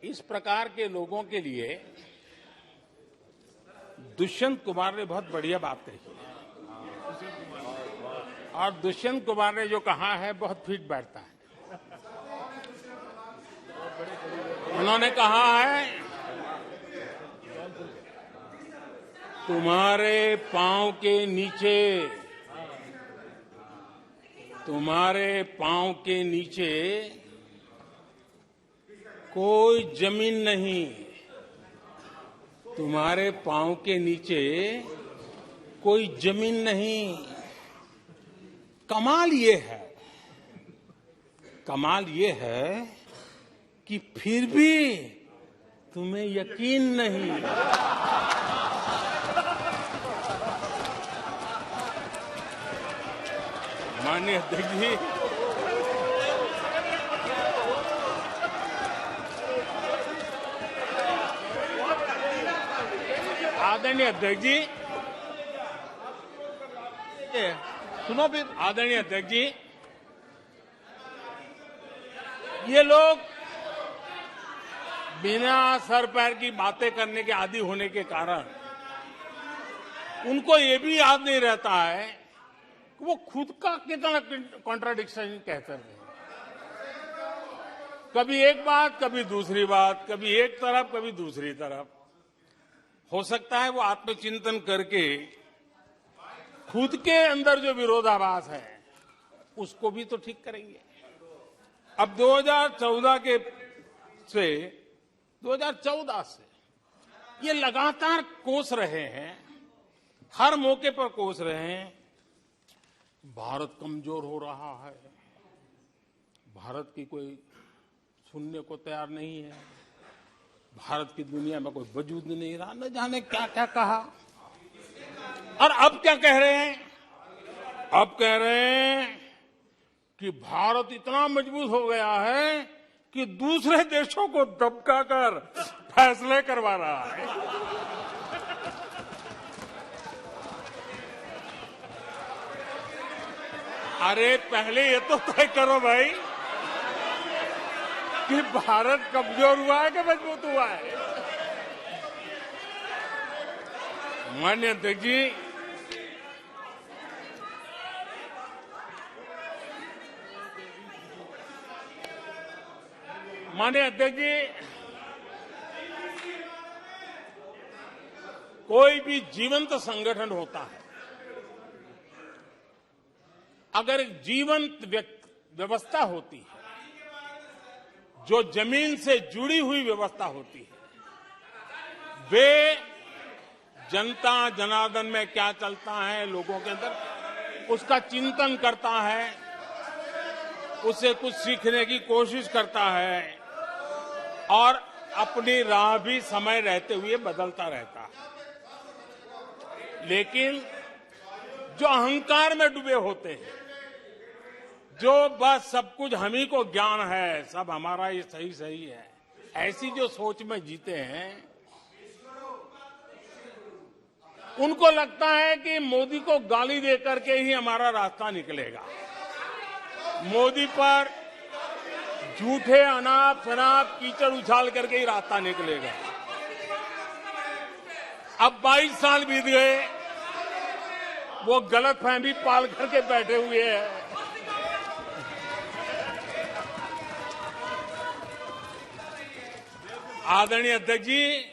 इस प्रकार के लोगों के लिए दुष्यंत कुमार ने बहुत बढ़िया बात कही है और दुष्यंत कुमार ने जो कहा है बहुत फिट बैठता है। उन्होंने कहा है तुम्हारे पांव के नीचे कोई जमीन नहीं, तुम्हारे पांव के नीचे कोई जमीन नहीं। कमाल ये है कि फिर भी तुम्हें यकीन नहीं। माननीय अध्यक्ष जी, आदरणीय अध्यक्ष जी, सुनो फिर। आदरणीय अध्यक्ष जी, ये लोग बिना सर पैर की बातें करने के आदी होने के कारण उनको ये भी याद नहीं रहता है कि वो खुद का कितना कॉन्ट्राडिक्शन कहते हैं। कभी एक बात, कभी दूसरी बात, कभी एक तरफ, कभी दूसरी तरफ। हो सकता है वो आत्मचिंतन करके खुद के अंदर जो विरोधाभास है उसको भी तो ठीक करेंगे। अब 2014 से ये लगातार कोस रहे हैं, हर मौके पर कोस रहे हैं, भारत कमजोर हो रहा है, भारत की कोई सुनने को तैयार नहीं है, भारत की दुनिया में कोई वजूद नहीं रहा, न जाने क्या क्या कहा। और अब क्या कह रहे हैं? अब कह रहे हैं कि भारत इतना मजबूत हो गया है कि दूसरे देशों को दबकाकर फैसले करवा रहा है। अरे पहले ये तो तय करो भाई कि भारत कमजोर हुआ है कि मजबूत हुआ है। माननीय अध्यक्ष जी, कोई भी जीवंत संगठन होता है, अगर एक जीवंत व्यवस्था होती है, जो जमीन से जुड़ी हुई व्यवस्था होती है, वे जनता जनार्दन में क्या चलता है, लोगों के अंदर उसका चिंतन करता है, उससे कुछ सीखने की कोशिश करता है और अपनी राह भी समय रहते हुए बदलता रहता है। लेकिन जो अहंकार में डूबे होते हैं, जो बस सब कुछ हम ही को ज्ञान है, सब हमारा ये सही है, ऐसी जो सोच में जीते हैं, उनको लगता है कि मोदी को गाली दे करके ही हमारा रास्ता निकलेगा। मोदी पर झूठे अनाप शनाप कीचड़ उछाल करके ही रास्ता निकलेगा। अब 22 साल बीत गए, वो गलतफहमी पाल करके बैठे हुए हैं। आदरणीय अध्यक्ष जी,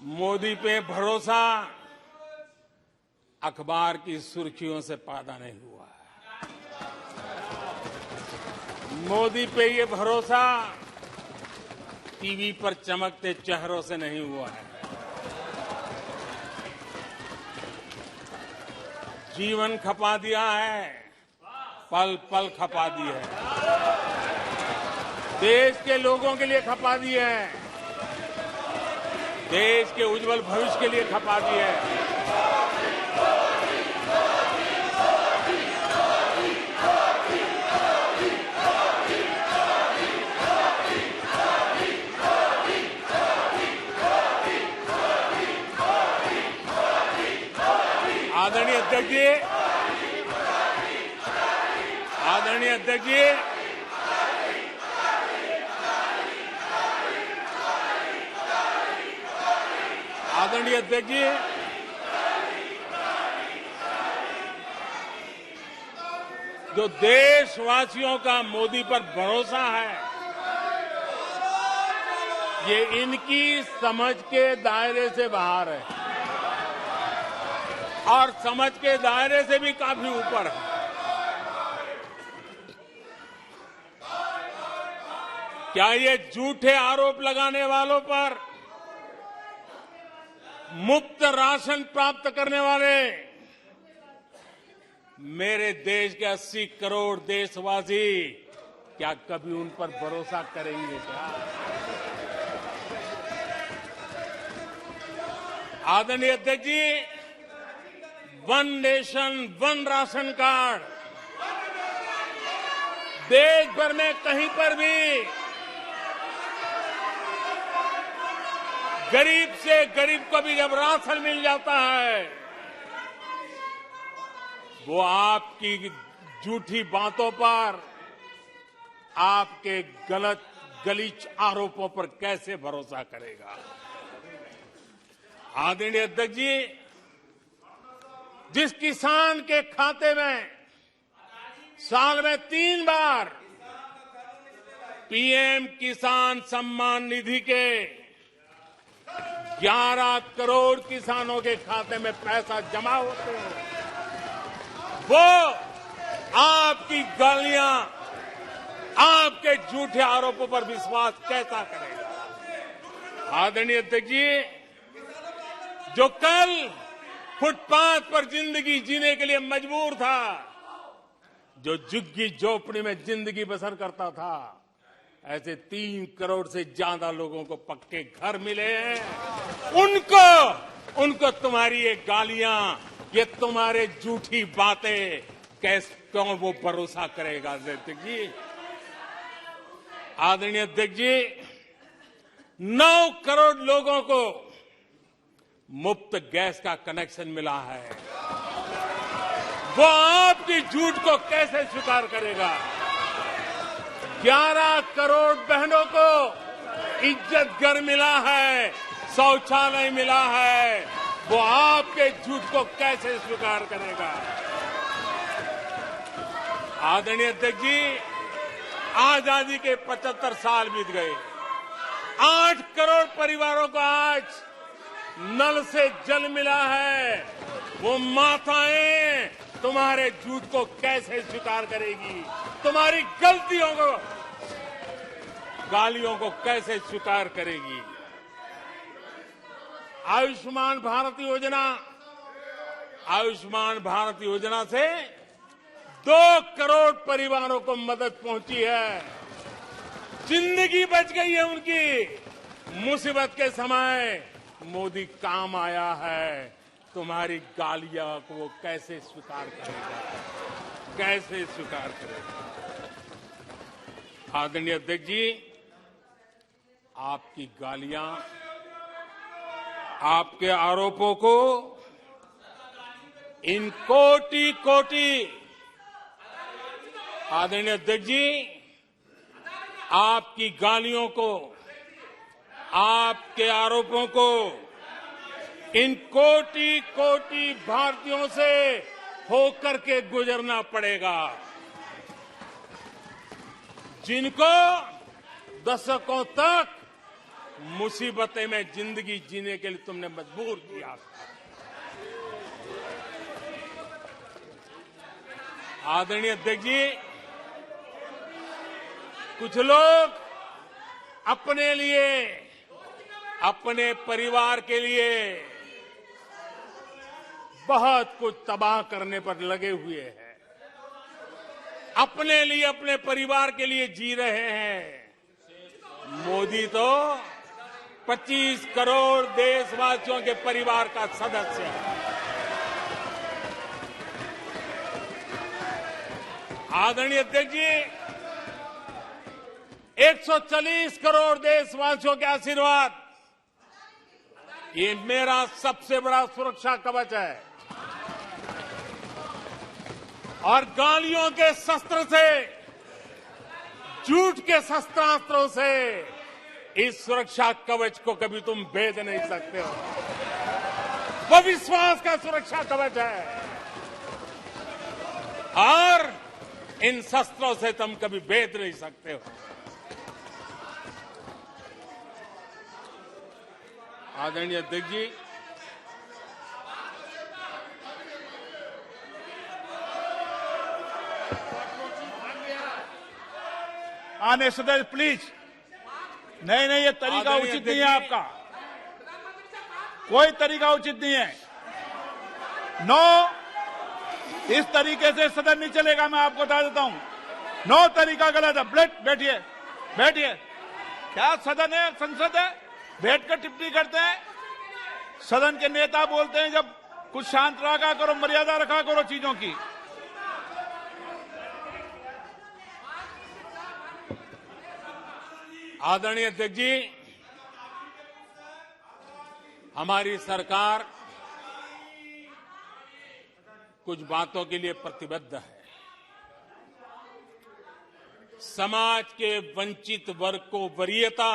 मोदी पे भरोसा अखबार की सुर्खियों से पैदा नहीं हुआ है। मोदी पे ये भरोसा टीवी पर चमकते चेहरों से नहीं हुआ है। जीवन खपा दिया है, पल पल खपा दी है, देश के लोगों के लिए खपा दी है, देश के उज्जवल भविष्य के लिए खपा दी है। आदरणीय अध्यक्ष जी, आदरणीय अध्यक्ष जी, आदरणीय अध्यक्ष जी, जो देशवासियों का मोदी पर भरोसा है, ये इनकी समझ के दायरे से बाहर है और समझ के दायरे से भी काफी ऊपर है। क्या ये झूठे आरोप लगाने वालों पर मुफ्त राशन प्राप्त करने वाले मेरे देश के 80 करोड़ देशवासी क्या कभी उन पर भरोसा करेंगे क्या? आदरणीय अध्यक्ष जी, one nation one ration card देश भर में कहीं पर भी गरीब से गरीब को भी जब राशन मिल जाता है, वो आपकी झूठी बातों पर, आपके गलत गलीच आरोपों पर कैसे भरोसा करेगा? आदरणीय अध्यक्ष जी, जिस किसान के खाते में साल में 3 बार पीएम किसान सम्मान निधि के 11 करोड़ किसानों के खाते में पैसा जमा होते हैं, वो आपकी गालियां, आपके झूठे आरोपों पर विश्वास कैसा करेगा? आदरणीय अध्यक्ष जी, जो कल फुटपाथ पर जिंदगी जीने के लिए मजबूर था, जो झुग्गी झोपड़ी में जिंदगी बसर करता था, ऐसे 3 करोड़ से ज्यादा लोगों को पक्के घर मिले हैं। उनको तुम्हारी ये गालियां, ये तुम्हारे झूठी बातें क्यों वो भरोसा करेगा? अध्यक्ष जी, आदरणीय अध्यक्ष जी, 9 करोड़ लोगों को मुफ्त गैस का कनेक्शन मिला है, वो आपकी झूठ को कैसे स्वीकार करेगा? 11 करोड़ बहनों को इज्जत घर मिला है, शौचालय मिला है, वो आपके झूठ को कैसे स्वीकार करेगा? आदरणीय अध्यक्ष जी, आजादी के 75 साल बीत गए, 8 करोड़ परिवारों को आज नल से जल मिला है, वो माताएं तुम्हारे झूठ को कैसे स्वीकार करेगी? तुम्हारी गलतियों को, गालियों को कैसे स्वीकार करेगी? आयुष्मान भारत योजना से 2 करोड़ परिवारों को मदद पहुंची है, जिंदगी बच गई है उनकी। मुसीबत के समय मोदी काम आया है, तुम्हारी गालियां को वो कैसे स्वीकार करेगा? कैसे स्वीकार करेगा? आदरणीय अध्यक्ष जी, आपकी गालियां, आपके आरोपों को इन कोटि आदरणीय अध्यक्ष जी, आपकी गालियों को, आपके आरोपों को इन कोटि भारतीयों से होकर के गुजरना पड़ेगा, जिनको दशकों तक मुसीबतें में जिंदगी जीने के लिए तुमने मजबूर किया। आदरणीय अध्यक्ष जी, कुछ लोग अपने लिए, अपने परिवार के लिए बहुत कुछ तबाह करने पर लगे हुए हैं, अपने लिए, अपने परिवार के लिए जी रहे हैं। मोदी तो 25 करोड़ देशवासियों के परिवार का सदस्य है। आदरणीय अध्यक्ष जी, 140 करोड़ देशवासियों के आशीर्वाद, ये मेरा सबसे बड़ा सुरक्षा कवच है, और गालियों के शस्त्र से, झूठ के शस्त्रास्त्रों से इस सुरक्षा कवच को कभी तुम भेद नहीं सकते हो। वो विश्वास का सुरक्षा कवच है और इन शस्त्रों से तुम कभी भेद नहीं सकते हो। आदरणीय अध्यक्ष जी, आने सदस्य प्लीज। नहीं नहीं, ये तरीका उचित नहीं है आपका, कोई तरीका उचित नहीं है। नो, इस तरीके से सदन नहीं चलेगा, मैं आपको बता देता हूं। नो, तरीका गलत है। बैठिए बैठिए। क्या सदन है, संसद है, बैठकर टिप्पणी करते हैं? सदन के नेता बोलते हैं जब कुछ शांत रखा करो, मर्यादा रखा करो चीजों की। आदरणीय अध्यक्ष जी, हमारी सरकार कुछ बातों के लिए प्रतिबद्ध है। समाज के वंचित वर्ग को वरीयता,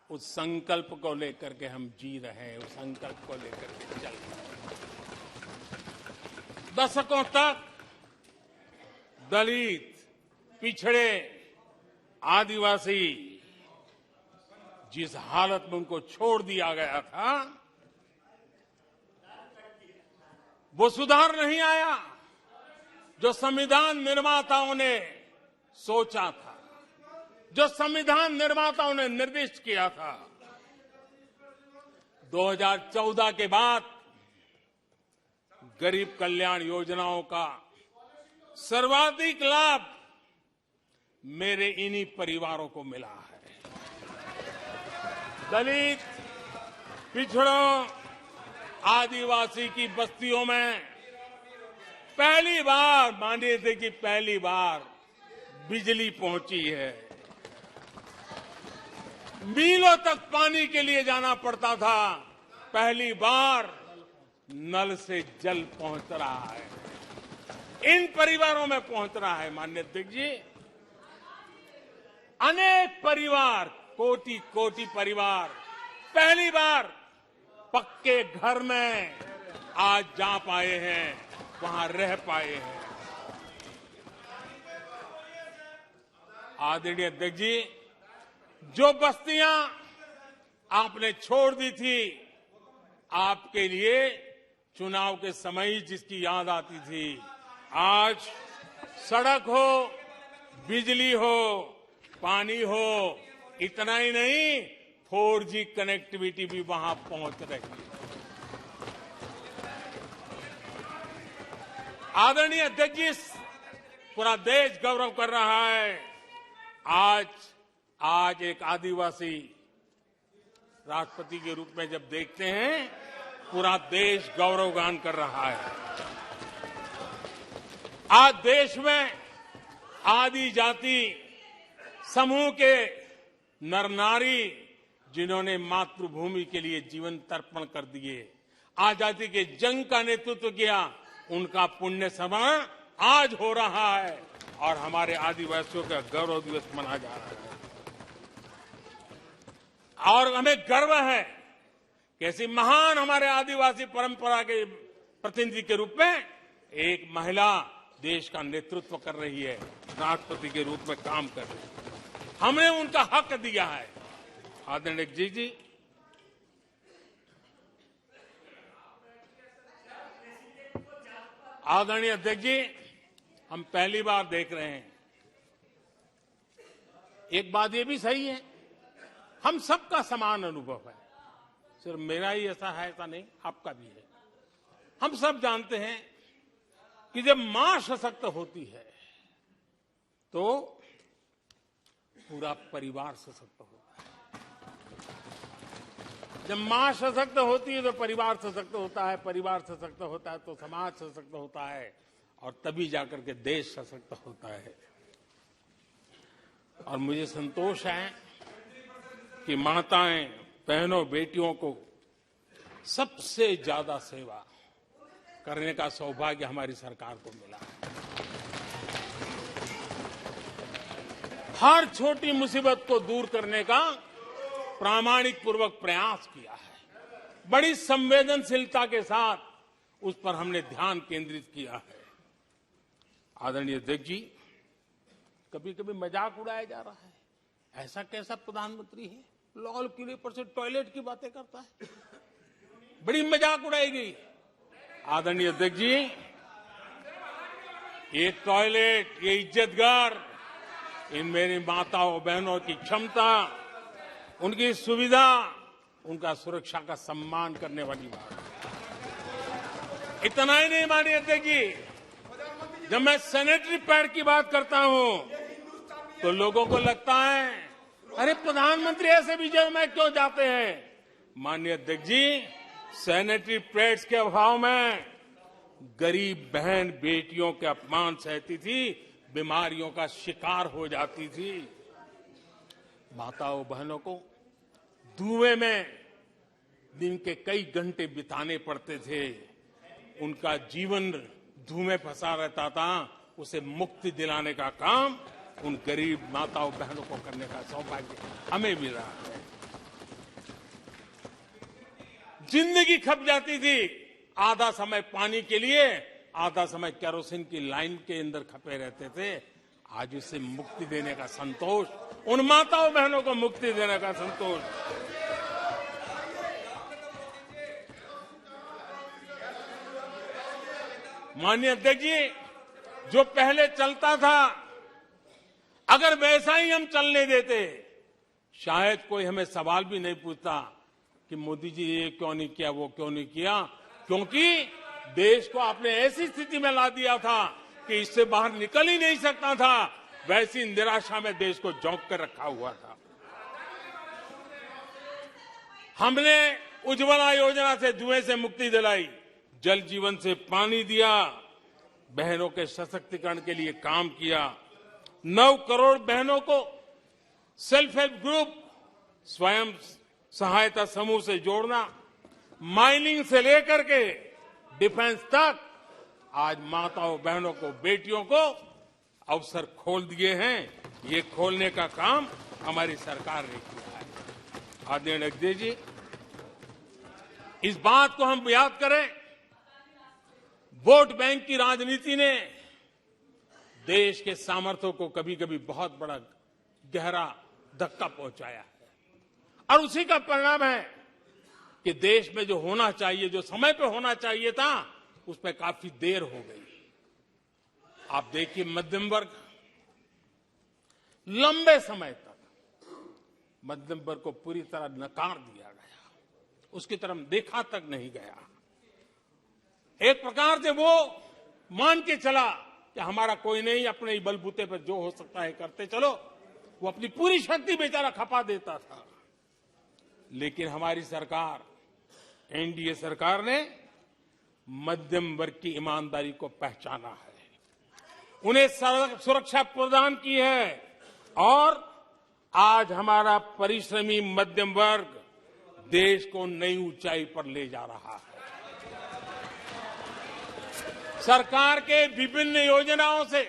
उस संकल्प को लेकर के हम जी रहे हैं, उस संकल्प को लेकर के चल रहे हैं। दशकों तक दलित, पिछड़े, आदिवासी जिस हालत में उनको छोड़ दिया गया था, वो सुधार नहीं आया जो संविधान निर्माताओं ने सोचा था, जो संविधान निर्माताओं ने निर्दिष्ट किया था। 2014 के बाद गरीब कल्याण योजनाओं का सर्वाधिक लाभ मेरे इन्हीं परिवारों को मिला है। दलित, पिछड़ों, आदिवासी की बस्तियों में पहली बार, मानिए थे कि पहली बार बिजली पहुंची है। मीलों तक पानी के लिए जाना पड़ता था, पहली बार नल से जल पहुंच रहा है, इन परिवारों में पहुंच रहा है। माननीय अध्यक्ष जी, अनेक परिवार, कोटि कोटि परिवार पहली बार पक्के घर में आज जा पाए हैं, वहां रह पाए हैं। आदरणीय अध्यक्ष जी, जो बस्तियां आपने छोड़ दी थी, आपके लिए चुनाव के समय ही जिसकी याद आती थी, आज सड़क हो, बिजली हो, पानी हो, इतना ही नहीं 4G कनेक्टिविटी भी वहां पहुंच रही है। आदरणीय अध्यक्ष जी, पूरा देश गौरव कर रहा है। आज एक आदिवासी राष्ट्रपति के रूप में जब देखते हैं, पूरा देश गौरवगान कर रहा है। आज देश में आदि जाति समूह के नर नारी, जिन्होंने मातृभूमि के लिए जीवन तर्पण कर दिए, आजादी के जंग का नेतृत्व किया, उनका पुण्य स्मरण आज हो रहा है और हमारे आदिवासियों का गौरव दिवस मनाया जा रहा है। और हमें गर्व है कि ऐसी महान हमारे आदिवासी परंपरा के प्रतिनिधि के रूप में एक महिला देश का नेतृत्व कर रही है, राष्ट्रपति के रूप में काम कर रही है। हमने उनका हक दिया है। आदरणीय जी, आदरणीय अध्यक्ष जी, हम पहली बार देख रहे हैं। एक बात ये भी सही है, हम सबका समान अनुभव है, सिर्फ मेरा ही ऐसा है ऐसा नहीं, आपका भी है। हम सब जानते हैं कि जब मां सशक्त होती है तो पूरा परिवार सशक्त होता है। जब मां सशक्त होती है तो परिवार सशक्त होता है, परिवार सशक्त होता है तो समाज सशक्त होता है, और तभी जाकर के देश सशक्त होता है। और मुझे संतोष है कि माताएं, बहनों, बेटियों को सबसे ज्यादा सेवा करने का सौभाग्य हमारी सरकार को मिला है। हर छोटी मुसीबत को दूर करने का प्रामाणिक पूर्वक प्रयास किया है। बड़ी संवेदनशीलता के साथ उस पर हमने ध्यान केंद्रित किया है। आदरणीय अध्यक्ष जी, कभी कभी मजाक उड़ाया जा रहा है, ऐसा कैसा प्रधानमंत्री है, लाल किले पर से टॉयलेट की बातें करता है, बड़ी मजाक उड़ाई गई। आदरणीय अध्यक्ष जी, ये टॉयलेट, ये इज्जतघर, इन मेरी माताओं बहनों की क्षमता, उनकी सुविधा, उनका सुरक्षा का सम्मान करने वाली बात है। इतना ही नहीं मानिए अध्यक्ष जी, जब मैं सैनिटरी पैड की बात करता हूं तो लोगों को लगता है अरे प्रधानमंत्री ऐसे विजय में क्यों जाते हैं। माननीय अध्यक्ष जी, सैनिटरी पैड्स के अभाव में गरीब बहन बेटियों के अपमान सहती थी, बीमारियों का शिकार हो जाती थी। माताओं बहनों को धुएं में दिन के कई घंटे बिताने पड़ते थे, उनका जीवन धुएं फंसा रहता था, उसे मुक्ति दिलाने का काम उन गरीब माताओं बहनों को करने का सौभाग्य हमें मिला है। जिंदगी खप जाती थी, आधा समय पानी के लिए, आधा समय केरोसिन की लाइन के अंदर खपे रहते थे। आज उससे मुक्ति देने का संतोष, उन माताओं बहनों को मुक्ति देने का संतोष। माननीय अध्यक्ष जी, जो पहले चलता था, अगर वैसा ही हम चलने देते, शायद कोई हमें सवाल भी नहीं पूछता कि मोदी जी ये क्यों नहीं किया, वो क्यों नहीं किया, क्योंकि देश को आपने ऐसी स्थिति में ला दिया था कि इससे बाहर निकल ही नहीं सकता था। वैसी निराशा में देश को झोंक कर रखा हुआ था। हमने उज्ज्वला योजना से धुएं से मुक्ति दिलाई, जल जीवन से पानी दिया, बहनों के सशक्तिकरण के लिए काम किया। 9 करोड़ बहनों को सेल्फ हेल्प ग्रुप, स्वयं सहायता समूह से जोड़ना, माइनिंग से लेकर के डिफेंस तक, आज माताओं बहनों को, बेटियों को अवसर खोल दिए हैं। ये खोलने का काम हमारी सरकार ने किया है। आदरणीय अध्यक्ष जी, इस बात को हम याद करें, वोट बैंक की राजनीति ने देश के सामर्थ्य को कभी कभी बहुत बड़ा गहरा धक्का पहुंचाया है, और उसी का परिणाम है कि देश में जो होना चाहिए, जो समय पे होना चाहिए था, उसमें काफी देर हो गई। आप देखिए, मध्यम वर्ग, लंबे समय तक मध्यम वर्ग को पूरी तरह नकार दिया गया, उसकी तरफ देखा तक नहीं गया। एक प्रकार से वो मान के चला कि हमारा कोई नहीं, अपने ही बलबूते पर जो हो सकता है करते चलो। वो अपनी पूरी शक्ति बेचारा खपा देता था। लेकिन हमारी सरकार, एनडीए सरकार ने मध्यम वर्ग की ईमानदारी को पहचाना है, उन्हें सुरक्षा प्रदान की है, और आज हमारा परिश्रमी मध्यम वर्ग देश को नई ऊंचाई पर ले जा रहा है। सरकार के विभिन्न योजनाओं से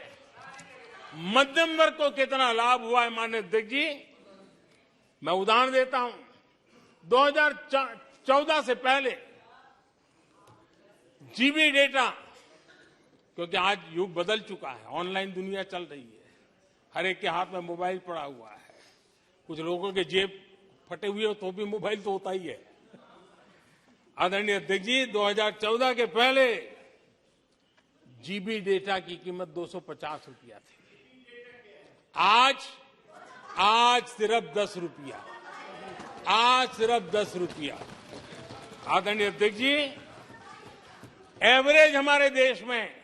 मध्यम वर्ग को कितना लाभ हुआ है, माननीय अध्यक्ष जी, मैं उदाहरण देता हूं। 2014 से पहले जीबी डेटा, क्योंकि आज युग बदल चुका है, ऑनलाइन दुनिया चल रही है, हर एक के हाथ में मोबाइल पड़ा हुआ है, कुछ लोगों के जेब फटे हुए हो तो भी मोबाइल तो होता ही है। आदरणीय अध्यक्ष जी, 2014 के पहले जीबी डेटा की कीमत 250 रुपया थी, आज सिर्फ 10 रुपया, आज सिर्फ 10 रुपया। आदरणीय अध्यक्ष जी, एवरेज हमारे देश में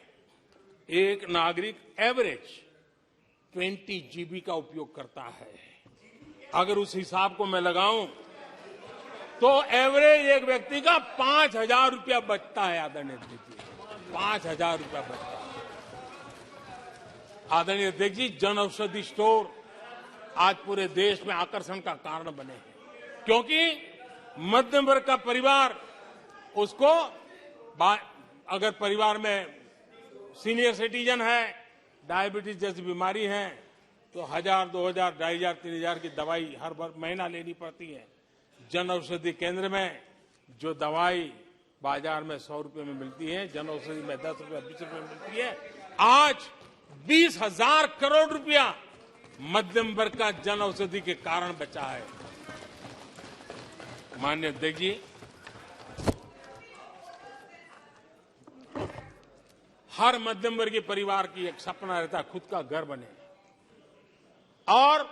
एक नागरिक एवरेज 20 जीबी का उपयोग करता है। अगर उस हिसाब को मैं लगाऊं तो एवरेज एक व्यक्ति का 5,000 रुपया बचता है। आदरणीय अध्यक्ष जी, 5,000 रुपया बचता है। आदरणीय अध्यक्ष जी, जन औषधि स्टोर आज पूरे देश में आकर्षण का कारण बने हैं, क्योंकि मध्यम वर्ग का परिवार, उसको अगर परिवार में सीनियर सिटीजन है, डायबिटीज जैसी बीमारी है, तो 1,000, 2,000, 2,500, 3,000 की दवाई हर महीना लेनी पड़ती है। जन औषधि केंद्र में जो दवाई बाजार में 100 रुपए में मिलती है, जन औषधि में 10 रुपए 20 रुपए में मिलती है, आज 20,000 करोड़ रुपया मध्यम वर्ग का जन औषधि के कारण बचा है। माननीय अध्यक्ष जी, हर मध्यम वर्गीय परिवार की एक सपना रहता है खुद का घर बने, और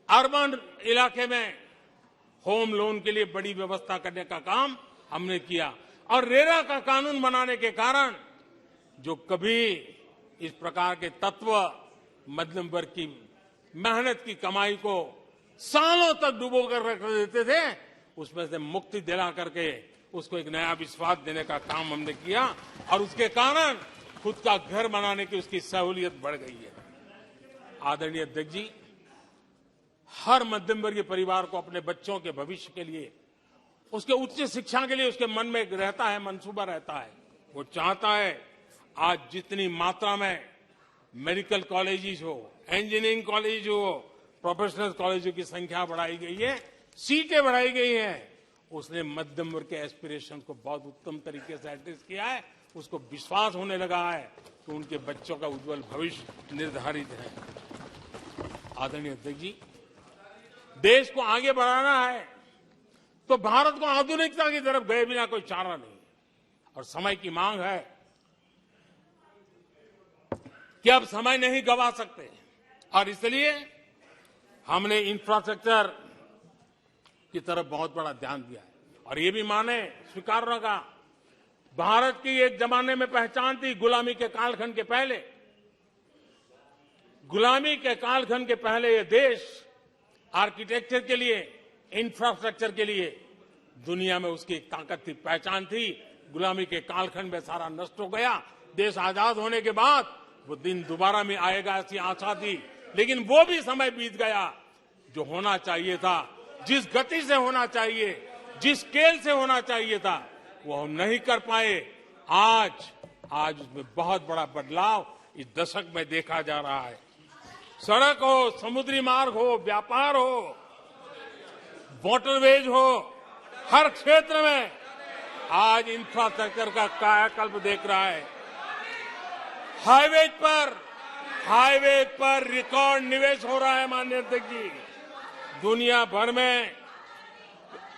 अर्बन इलाके में होम लोन के लिए बड़ी व्यवस्था करने का काम हमने किया, और रेरा का कानून बनाने के कारण जो कभी इस प्रकार के तत्व मध्यम वर्ग की मेहनत की कमाई को सालों तक डुबो कर रख देते थे, उसमें से मुक्ति दिला करके उसको एक नया विश्वास देने का काम हमने किया, और उसके कारण खुद का घर बनाने की उसकी सहूलियत बढ़ गई है। आदरणीय अध्यक्ष जी, हर मध्यम वर्गीय परिवार को अपने बच्चों के भविष्य के लिए, उसके उच्च शिक्षा के लिए उसके मन में एक रहता है, मंसूबा रहता है। वो चाहता है आज जितनी मात्रा में मेडिकल कॉलेजेस हो, इंजीनियरिंग कॉलेज हो, प्रोफेशनल कॉलेजों की संख्या बढ़ाई गई है, सीटें बढ़ाई गई हैं, उसने मध्यम वर्ग के एस्पिरेशन को बहुत उत्तम तरीके से एड्रेस किया है। उसको विश्वास होने लगा है कि उनके बच्चों का उज्जवल भविष्य निर्धारित है। आदरणीय अध्यक्ष जी, देश को आगे बढ़ाना है तो भारत को आधुनिकता की तरफ गए बिना कोई चारा नहीं, और समय की मांग है कि अब समय नहीं गंवा सकते, और इसलिए हमने इंफ्रास्ट्रक्चर की तरफ बहुत बड़ा ध्यान दिया है। और ये भी माने स्वीकार होगा, भारत की एक जमाने में पहचान थी गुलामी के कालखंड के पहले। गुलामी के कालखंड के पहले ये देश आर्किटेक्चर के लिए, इंफ्रास्ट्रक्चर के लिए दुनिया में उसकी एक ताकत थी, पहचान थी। गुलामी के कालखंड में सारा नष्ट हो गया। देश आजाद होने के बाद वो दिन दोबारा में आएगा ऐसी आशा थी, लेकिन वो भी समय बीत गया। जो होना चाहिए था, जिस गति से होना चाहिए, जिस स्केल से होना चाहिए था, वो हम नहीं कर पाए। आज उसमें बहुत बड़ा बदलाव इस दशक में देखा जा रहा है। सड़क हो, समुद्री मार्ग हो, व्यापार हो, वाटरवेज हो, हर क्षेत्र में आज इंफ्रास्ट्रक्चर का कायाकल्प देख रहा है। हाईवे पर रिकॉर्ड निवेश हो रहा है। माननीय अध्यक्ष जी, दुनिया भर में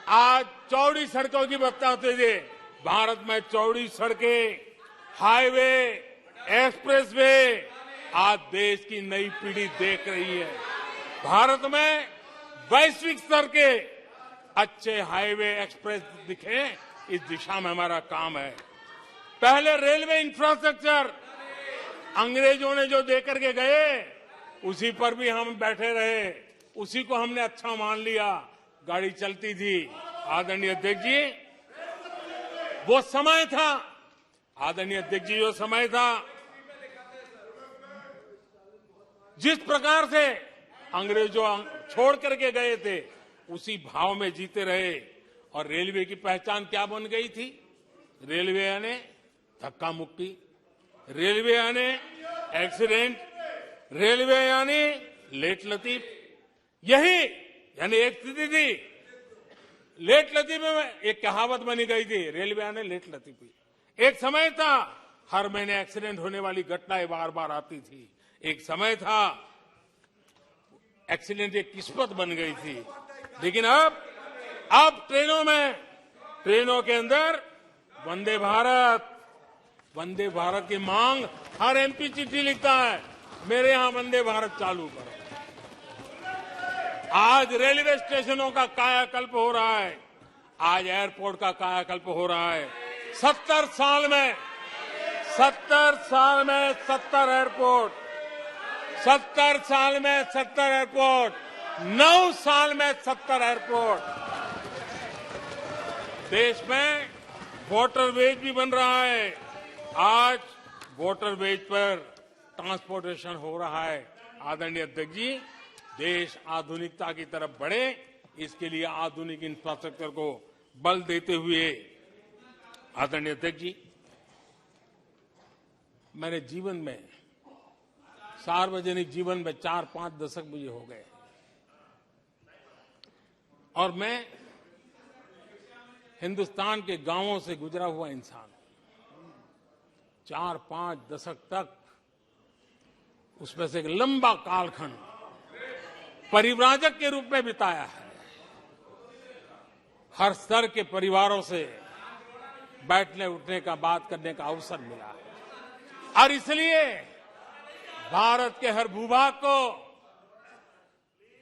आज चौड़ी सड़कों की बात होती थी, भारत में चौड़ी सड़कें, हाईवे, एक्सप्रेसवे आज देश की नई पीढ़ी देख रही है। भारत में वैश्विक स्तर के अच्छे हाईवे, एक्सप्रेस दिखे, इस दिशा में हमारा काम है। पहले रेलवे इंफ्रास्ट्रक्चर अंग्रेजों ने जो देकर के गए, उसी पर भी हम बैठे रहे, उसी को हमने अच्छा मान लिया, गाड़ी चलती थी। आदरणीय अध्यक्ष जी, वो समय था, आदरणीय अध्यक्ष जी, जो समय था, जिस प्रकार से अंग्रेजों छोड़ करके गए थे, उसी भाव में जीते रहे। और रेलवे की पहचान क्या बन गई थी? रेलवे यानी धक्का मुक्की, रेलवे यानी एक्सीडेंट, रेलवे यानी लेट लतीफ। यही यानी एक स्थिति थी। लेट लतीफ में एक कहावत बनी गई थी, रेलवे यानी लेट लतीफी। एक समय था हर महीने एक्सीडेंट होने वाली घटनाएं बार बार आती थी। एक समय था एक्सीडेंट एक किस्मत बन गई थी। लेकिन अब ट्रेनों के अंदर वंदे भारत की मांग, हर एमपी चिट्ठी लिखता है, मेरे यहां वंदे भारत चालू करो। आज रेलवे स्टेशनों का कायाकल्प हो रहा है, आज एयरपोर्ट का कायाकल्प हो रहा है। 70 साल में 70 एयरपोर्ट, 70 साल में 70 एयरपोर्ट, 9 साल में 70 एयरपोर्ट। देश में वाटरवेज भी बन रहा है। आज वाटरवेज पर ट्रांसपोर्टेशन हो रहा है। आदरणीय अध्यक्ष जी, देश आधुनिकता की तरफ बढ़े, इसके लिए आधुनिक इंफ्रास्ट्रक्चर को बल देते हुए, आदरणीय अध्यक्ष जी, मेरे जीवन में, सार्वजनिक जीवन में 4-5 दशक मुझे हो गए, और मैं हिंदुस्तान के गांवों से गुजरा हुआ इंसान, 4-5 दशक तक उसमें से एक लंबा कालखंड परिव्राजक के रूप में बिताया है। हर स्तर के परिवारों से बैठने उठने का, बात करने का अवसर मिला है और इसलिए भारत के हर भूभाग को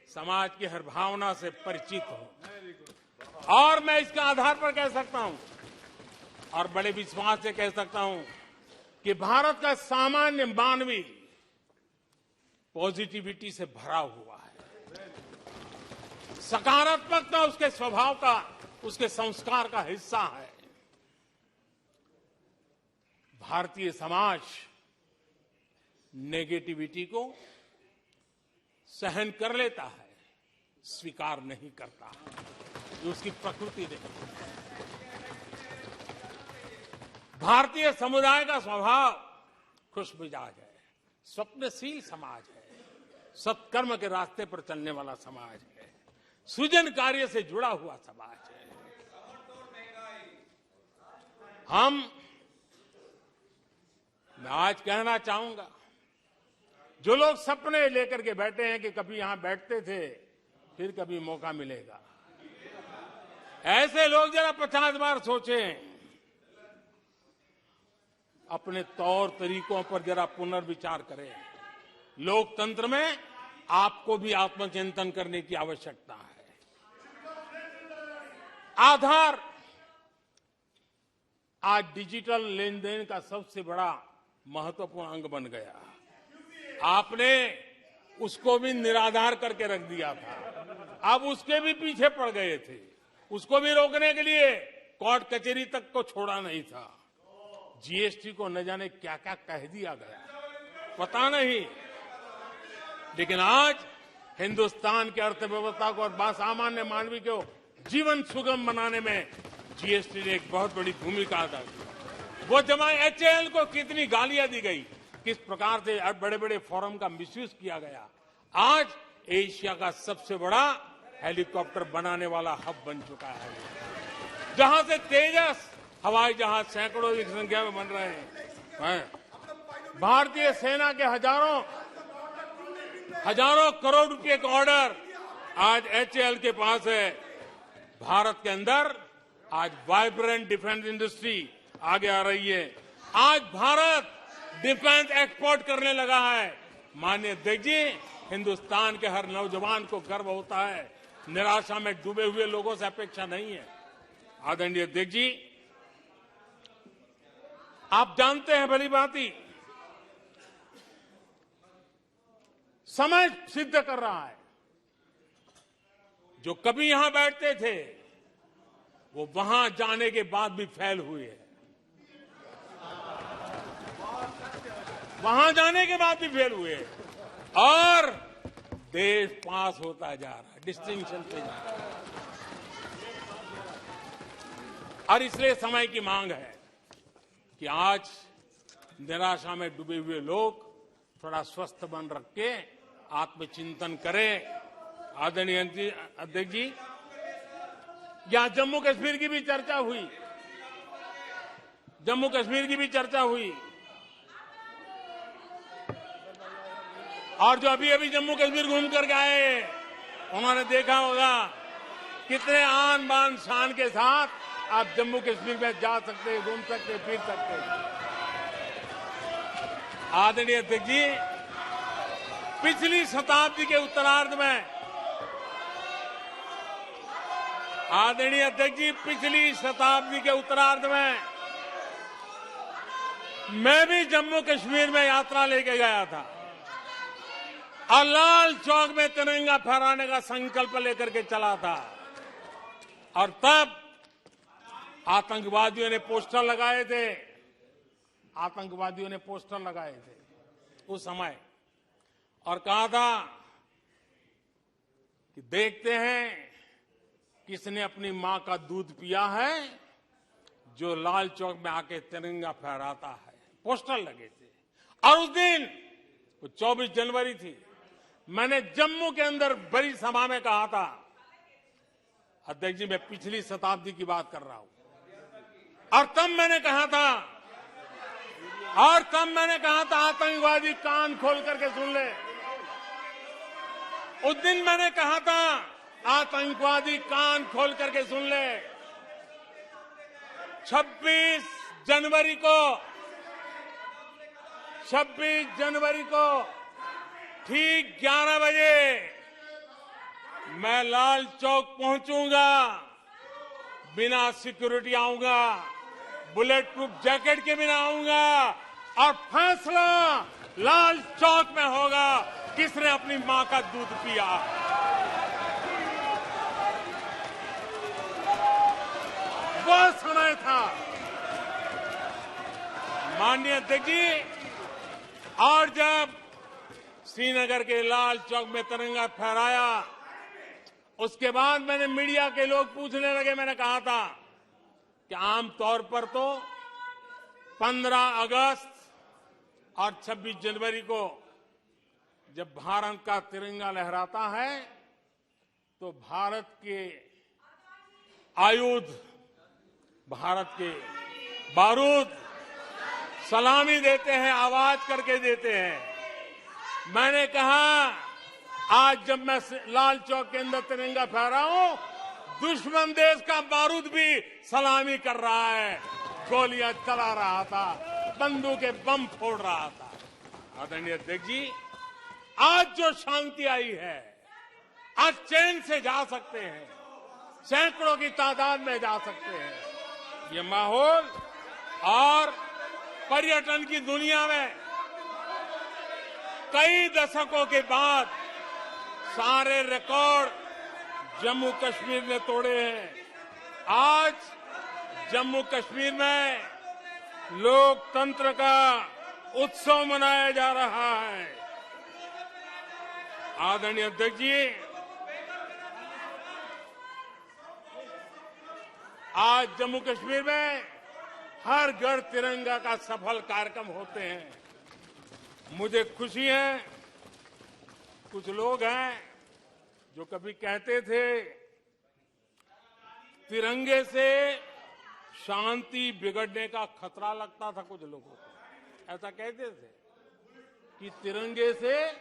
समाज की हर भावना से परिचित हूं और मैं इसके आधार पर कह सकता हूं और बड़े विश्वास से कह सकता हूं कि भारत का सामान्य मानवी पॉजिटिविटी से भरा हुआ है। सकारात्मकता उसके स्वभाव का, उसके संस्कार का हिस्सा है। भारतीय समाज नेगेटिविटी को सहन कर लेता है, स्वीकार नहीं करता। ये उसकी प्रकृति नहीं। भारतीय समुदाय का स्वभाव खुशमिजाज है, स्वप्नशील समाज है, सत्कर्म के रास्ते पर चलने वाला समाज है, सृजन कार्य से जुड़ा हुआ समाज है। मैं आज कहना चाहूंगा, जो लोग सपने लेकर के बैठे हैं कि कभी यहां बैठते थे, फिर कभी मौका मिलेगा, ऐसे लोग जरा 50 बार सोचें, अपने तौर तरीकों पर जरा पुनर्विचार करें। लोकतंत्र में आपको भी आत्मचिंतन करने की आवश्यकता है। आधार आज डिजिटल लेन देन का सबसे बड़ा महत्वपूर्ण अंग बन गया। आपने उसको भी निराधार करके रख दिया था, अब उसके भी पीछे पड़ गए थे। उसको भी रोकने के लिए कोर्ट कचहरी तक को छोड़ा नहीं था। जीएसटी को न जाने क्या क्या कह दिया गया, पता नहीं, लेकिन आज हिंदुस्तान की अर्थव्यवस्था को और सामान्य मानवी को जीवन सुगम बनाने में जीएसटी ने एक बहुत बड़ी भूमिका अदा की। वो जमा एचएएल को कितनी गालियां दी गई, किस प्रकार से बड़े बड़े फोरम का मिसयूज किया गया। आज एशिया का सबसे बड़ा हेलीकॉप्टर बनाने वाला हब बन चुका है, जहां से तेजस हवाई जहाज सैकड़ों की संख्या में बन रहे हैं। भारतीय सेना के हजारों करोड़ रुपए का ऑर्डर आज एचएएल के पास है। भारत के अंदर आज वाइब्रेंट डिफेंस इंडस्ट्री आगे आ रही है। आज भारत डिफेंस एक्सपोर्ट करने लगा है। माननीय अध्यक्ष जी, हिंदुस्तान के हर नौजवान को गर्व होता है। निराशा में डूबे हुए लोगों से अपेक्षा नहीं है। आदरणीय अध्यक्ष जी, आप जानते हैं भली भांति, समय सिद्ध कर रहा है, जो कभी यहां बैठते थे वो वहां जाने के बाद भी फेल हुए हैं। वहां जाने के बाद भी फेल हुए हैं और देश पास होता जा रहा है, डिस्टिंक्शन पे जा रहा है। और इसलिए समय की मांग है कि आज निराशा में डूबे हुए लोग थोड़ा स्वस्थ मन रख के आत्मचिंतन करें। आदरणीय अध्यक्ष जी, यहां जम्मू कश्मीर की भी चर्चा हुई, जम्मू कश्मीर की भी चर्चा हुई, और जो अभी अभी जम्मू कश्मीर घूम करके आए, उन्होंने देखा होगा कितने आन बान शान के साथ आप जम्मू कश्मीर में जा सकते हैं, घूम सकते हैं, फिर सकते हैं। आदरणीय अध्यक्ष जी, पिछली शताब्दी के उत्तरार्ध में, आदरणीय अध्यक्ष जी, पिछली शताब्दी के उत्तरार्ध में मैं भी जम्मू कश्मीर में यात्रा लेके गया था और लाल चौक में तिरंगा फहराने का संकल्प लेकर के चला था। और तब आतंकवादियों ने पोस्टर लगाए थे, आतंकवादियों ने पोस्टर लगाए थे उस समय, और कहा था कि देखते हैं किसने अपनी मां का दूध पिया है, जो लाल चौक में आके तिरंगा फहराता है। पोस्टर लगे थे। और उस दिन वो 24 जनवरी थी, मैंने जम्मू के अंदर बड़ी सभा में कहा था, अध्यक्ष जी, मैं पिछली शताब्दी की बात कर रहा हूं, और तब मैंने कहा था आतंकवादी कान खोल करके सुन ले। उस दिन मैंने कहा था आतंकवादी कान खोल करके सुन ले। 26 जनवरी को ठीक 11 बजे मैं लाल चौक पहुंचूंगा, बिना सिक्योरिटी आऊंगा, बुलेट प्रूफ जैकेट के बिना आऊंगा, और फैसला लाल चौक में होगा किसने अपनी मां का दूध पिया। वो समय था माननीय अध्यक्ष जी। और जब श्रीनगर के लाल चौक में तिरंगा फहराया, उसके बाद मैंने मीडिया के लोग पूछने लगे, मैंने कहा था कि आमतौर पर तो 15 अगस्त और 26 जनवरी को जब भारत का तिरंगा लहराता है तो भारत के आयुध, भारत के बारूद सलामी देते हैं, आवाज करके देते हैं। मैंने कहा आज जब मैं लाल चौक के अंदर तिरंगा फहरा हूं, दुश्मन देश का बारूद भी सलामी कर रहा है, गोलियां चला रहा था, बंदूकें बम फोड़ रहा था। आदरणीय अध्यक्ष जी, आज जो शांति आई है, आज चैन से जा सकते हैं, सैकड़ों की तादाद में जा सकते हैं। ये माहौल और पर्यटन की दुनिया में कई दशकों के बाद सारे रिकॉर्ड जम्मू कश्मीर ने तोड़े हैं। आज जम्मू कश्मीर में लोकतंत्र का उत्सव मनाया जा रहा है। आदरणीय अध्यक्ष जी, आज जम्मू कश्मीर में हर घर तिरंगा का सफल कार्यक्रम होते हैं। मुझे खुशी है, कुछ लोग हैं जो कभी कहते थे तिरंगे से शांति बिगड़ने का खतरा लगता था, कुछ लोगों को ऐसा कहते थे कि तिरंगे से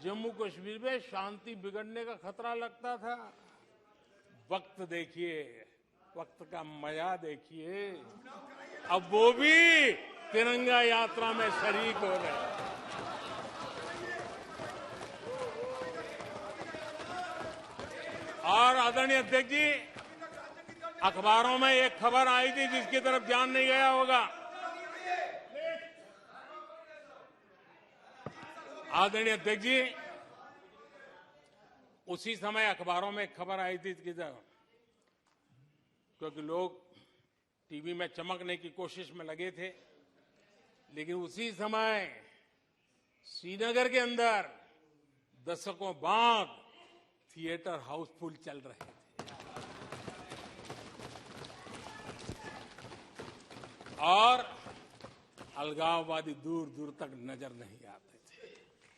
जम्मू कश्मीर में शांति बिगड़ने का खतरा लगता था। वक्त देखिए, वक्त का मजा देखिए, अब वो भी तिरंगा यात्रा में शरीक हो रहे हैं। और आदरणीय अध्यक्ष जी, अखबारों में एक खबर आई थी जिसकी तरफ ध्यान नहीं गया होगा। आदरणीय अध्यक्ष जी, उसी समय अखबारों में एक खबर आई थी क्योंकि लोग टीवी में चमकने की कोशिश में लगे थे, लेकिन उसी समय श्रीनगर के अंदर दशकों बाद थिएटर हाउसफुल चल रहे थे और अलगाववादी दूर दूर तक नजर नहीं आते थे।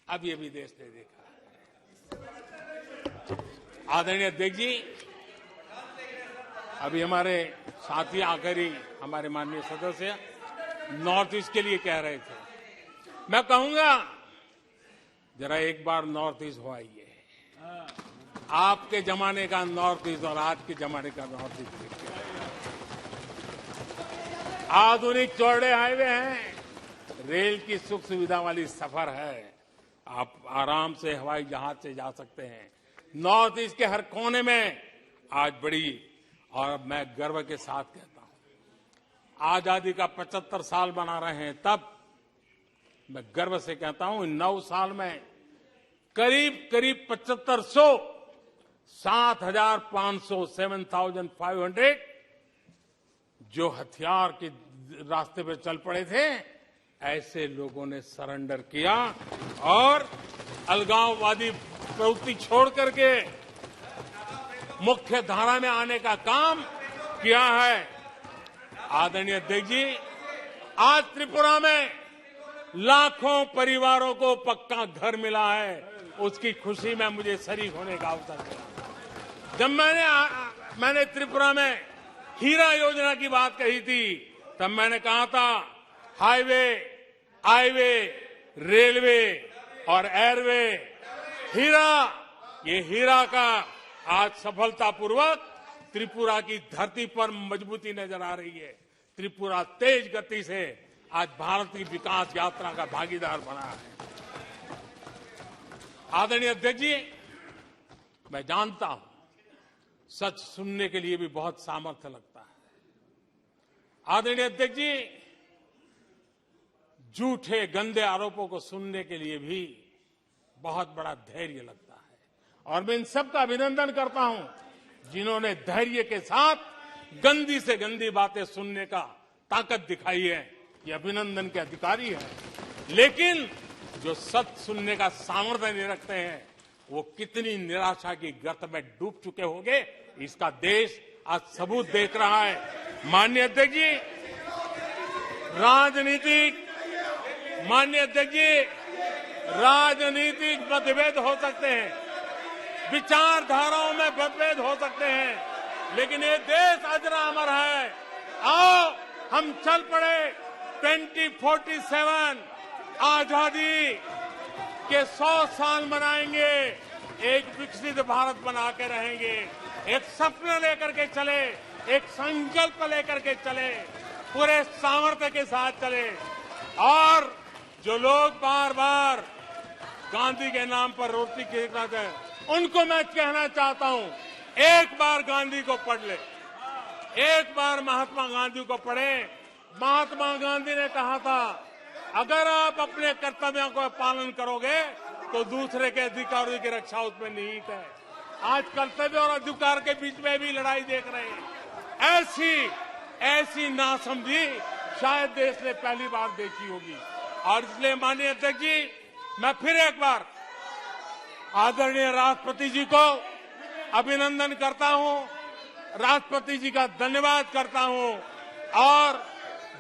अब ये भी देश ने देखा है। आदरणीय अध्यक्ष जी, अभी हमारे साथी आकर ही हमारे माननीय सदस्य नॉर्थ ईस्ट के लिए कह रहे थे। मैं कहूंगा जरा एक बार नॉर्थ ईस्ट हो आइए। आपके जमाने का नॉर्थ ईस्ट और आज के जमाने का नॉर्थ ईस्ट, आधुनिक चौड़े हाईवे हैं, रेल की सुख सुविधा वाली सफर है, आप आराम से हवाई जहाज से जा सकते हैं। नॉर्थ ईस्ट के हर कोने में आज बड़ी, और मैं गर्व के साथ कहता हूं, आजादी का 75 साल मना रहे हैं, तब मैं गर्व से कहता हूं 9 साल में करीब 7500 7,500 7,500 जो हथियार के रास्ते पर चल पड़े थे, ऐसे लोगों ने सरेंडर किया और अलगाववादी प्रवृत्ति छोड़ करके मुख्य धारा में आने का काम किया है। आदरणीय अध्यक्ष जी, आज त्रिपुरा में लाखों परिवारों को पक्का घर मिला है, उसकी खुशी में मुझे शरीक होने का अवसर मिला। जब मैंने मैंने त्रिपुरा में हीरा योजना की बात कही थी, तब मैंने कहा था हाईवे, हाईवे, रेलवे और एयरवे, ये हीरा का आज सफलतापूर्वक त्रिपुरा की धरती पर मजबूती नजर आ रही है। त्रिपुरा तेज गति से आज भारत की विकास यात्रा का भागीदार बना है। आदरणीय अध्यक्ष जी, मैं जानता हूं सच सुनने के लिए भी बहुत सामर्थ्य लगता है। आदरणीय अध्यक्ष जी, झूठे गंदे आरोपों को सुनने के लिए भी बहुत बड़ा धैर्य लगता है और मैं इन सबका अभिनंदन करता हूं जिन्होंने धैर्य के साथ गंदी से गंदी बातें सुनने का ताकत दिखाई है। ये अभिनंदन के अधिकारी हैं। लेकिन जो सच सुनने का सामर्थ्य नहीं रखते हैं, वो कितनी निराशा की गर्त में डूब चुके होंगे, इसका देश आज सबूत देख रहा है। माननीय अध्यक्ष जी, राजनीतिक मतभेद हो सकते हैं, विचारधाराओं में मतभेद हो सकते हैं, लेकिन ये देश अजरा अमर है। आओ हम चल पड़े 2047 आजादी के 100 साल मनाएंगे, एक विकसित भारत बना के रहेंगे, एक सपना लेकर के चले, एक संकल्प लेकर के चले, पूरे सामर्थ्य के साथ चले। और जो लोग बार बार गांधी के नाम पर रोटी खिलाते हैं, उनको मैं कहना चाहता हूं, एक बार गांधी को पढ़ ले, एक बार महात्मा गांधी को पढ़े। महात्मा गांधी ने कहा था, अगर आप अपने कर्तव्यों को पालन करोगे तो दूसरे के अधिकारों की रक्षा उसमें निहित है। आज कर्तव्य और अधिकार के बीच में भी लड़ाई देख रहे हैं। ऐसी नासमझी शायद देश ने पहली बार देखी होगी। और इसलिए माननीय अध्यक्ष जी, मैं फिर एक बार आदरणीय राष्ट्रपति जी को अभिनंदन करता हूं, राष्ट्रपति जी का धन्यवाद करता हूं। और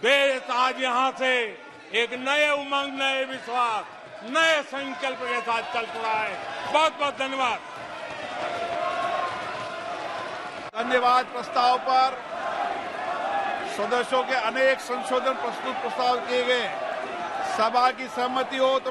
देश आज यहां से एक नए उमंग, नए विश्वास, नए संकल्प के साथ चल पड़ा है। बहुत बहुत धन्यवाद। धन्यवाद। प्रस्ताव पर सदस्यों के अनेक संशोधन प्रस्तुत प्रस्ताव किए गए। सभा की सहमति हो तो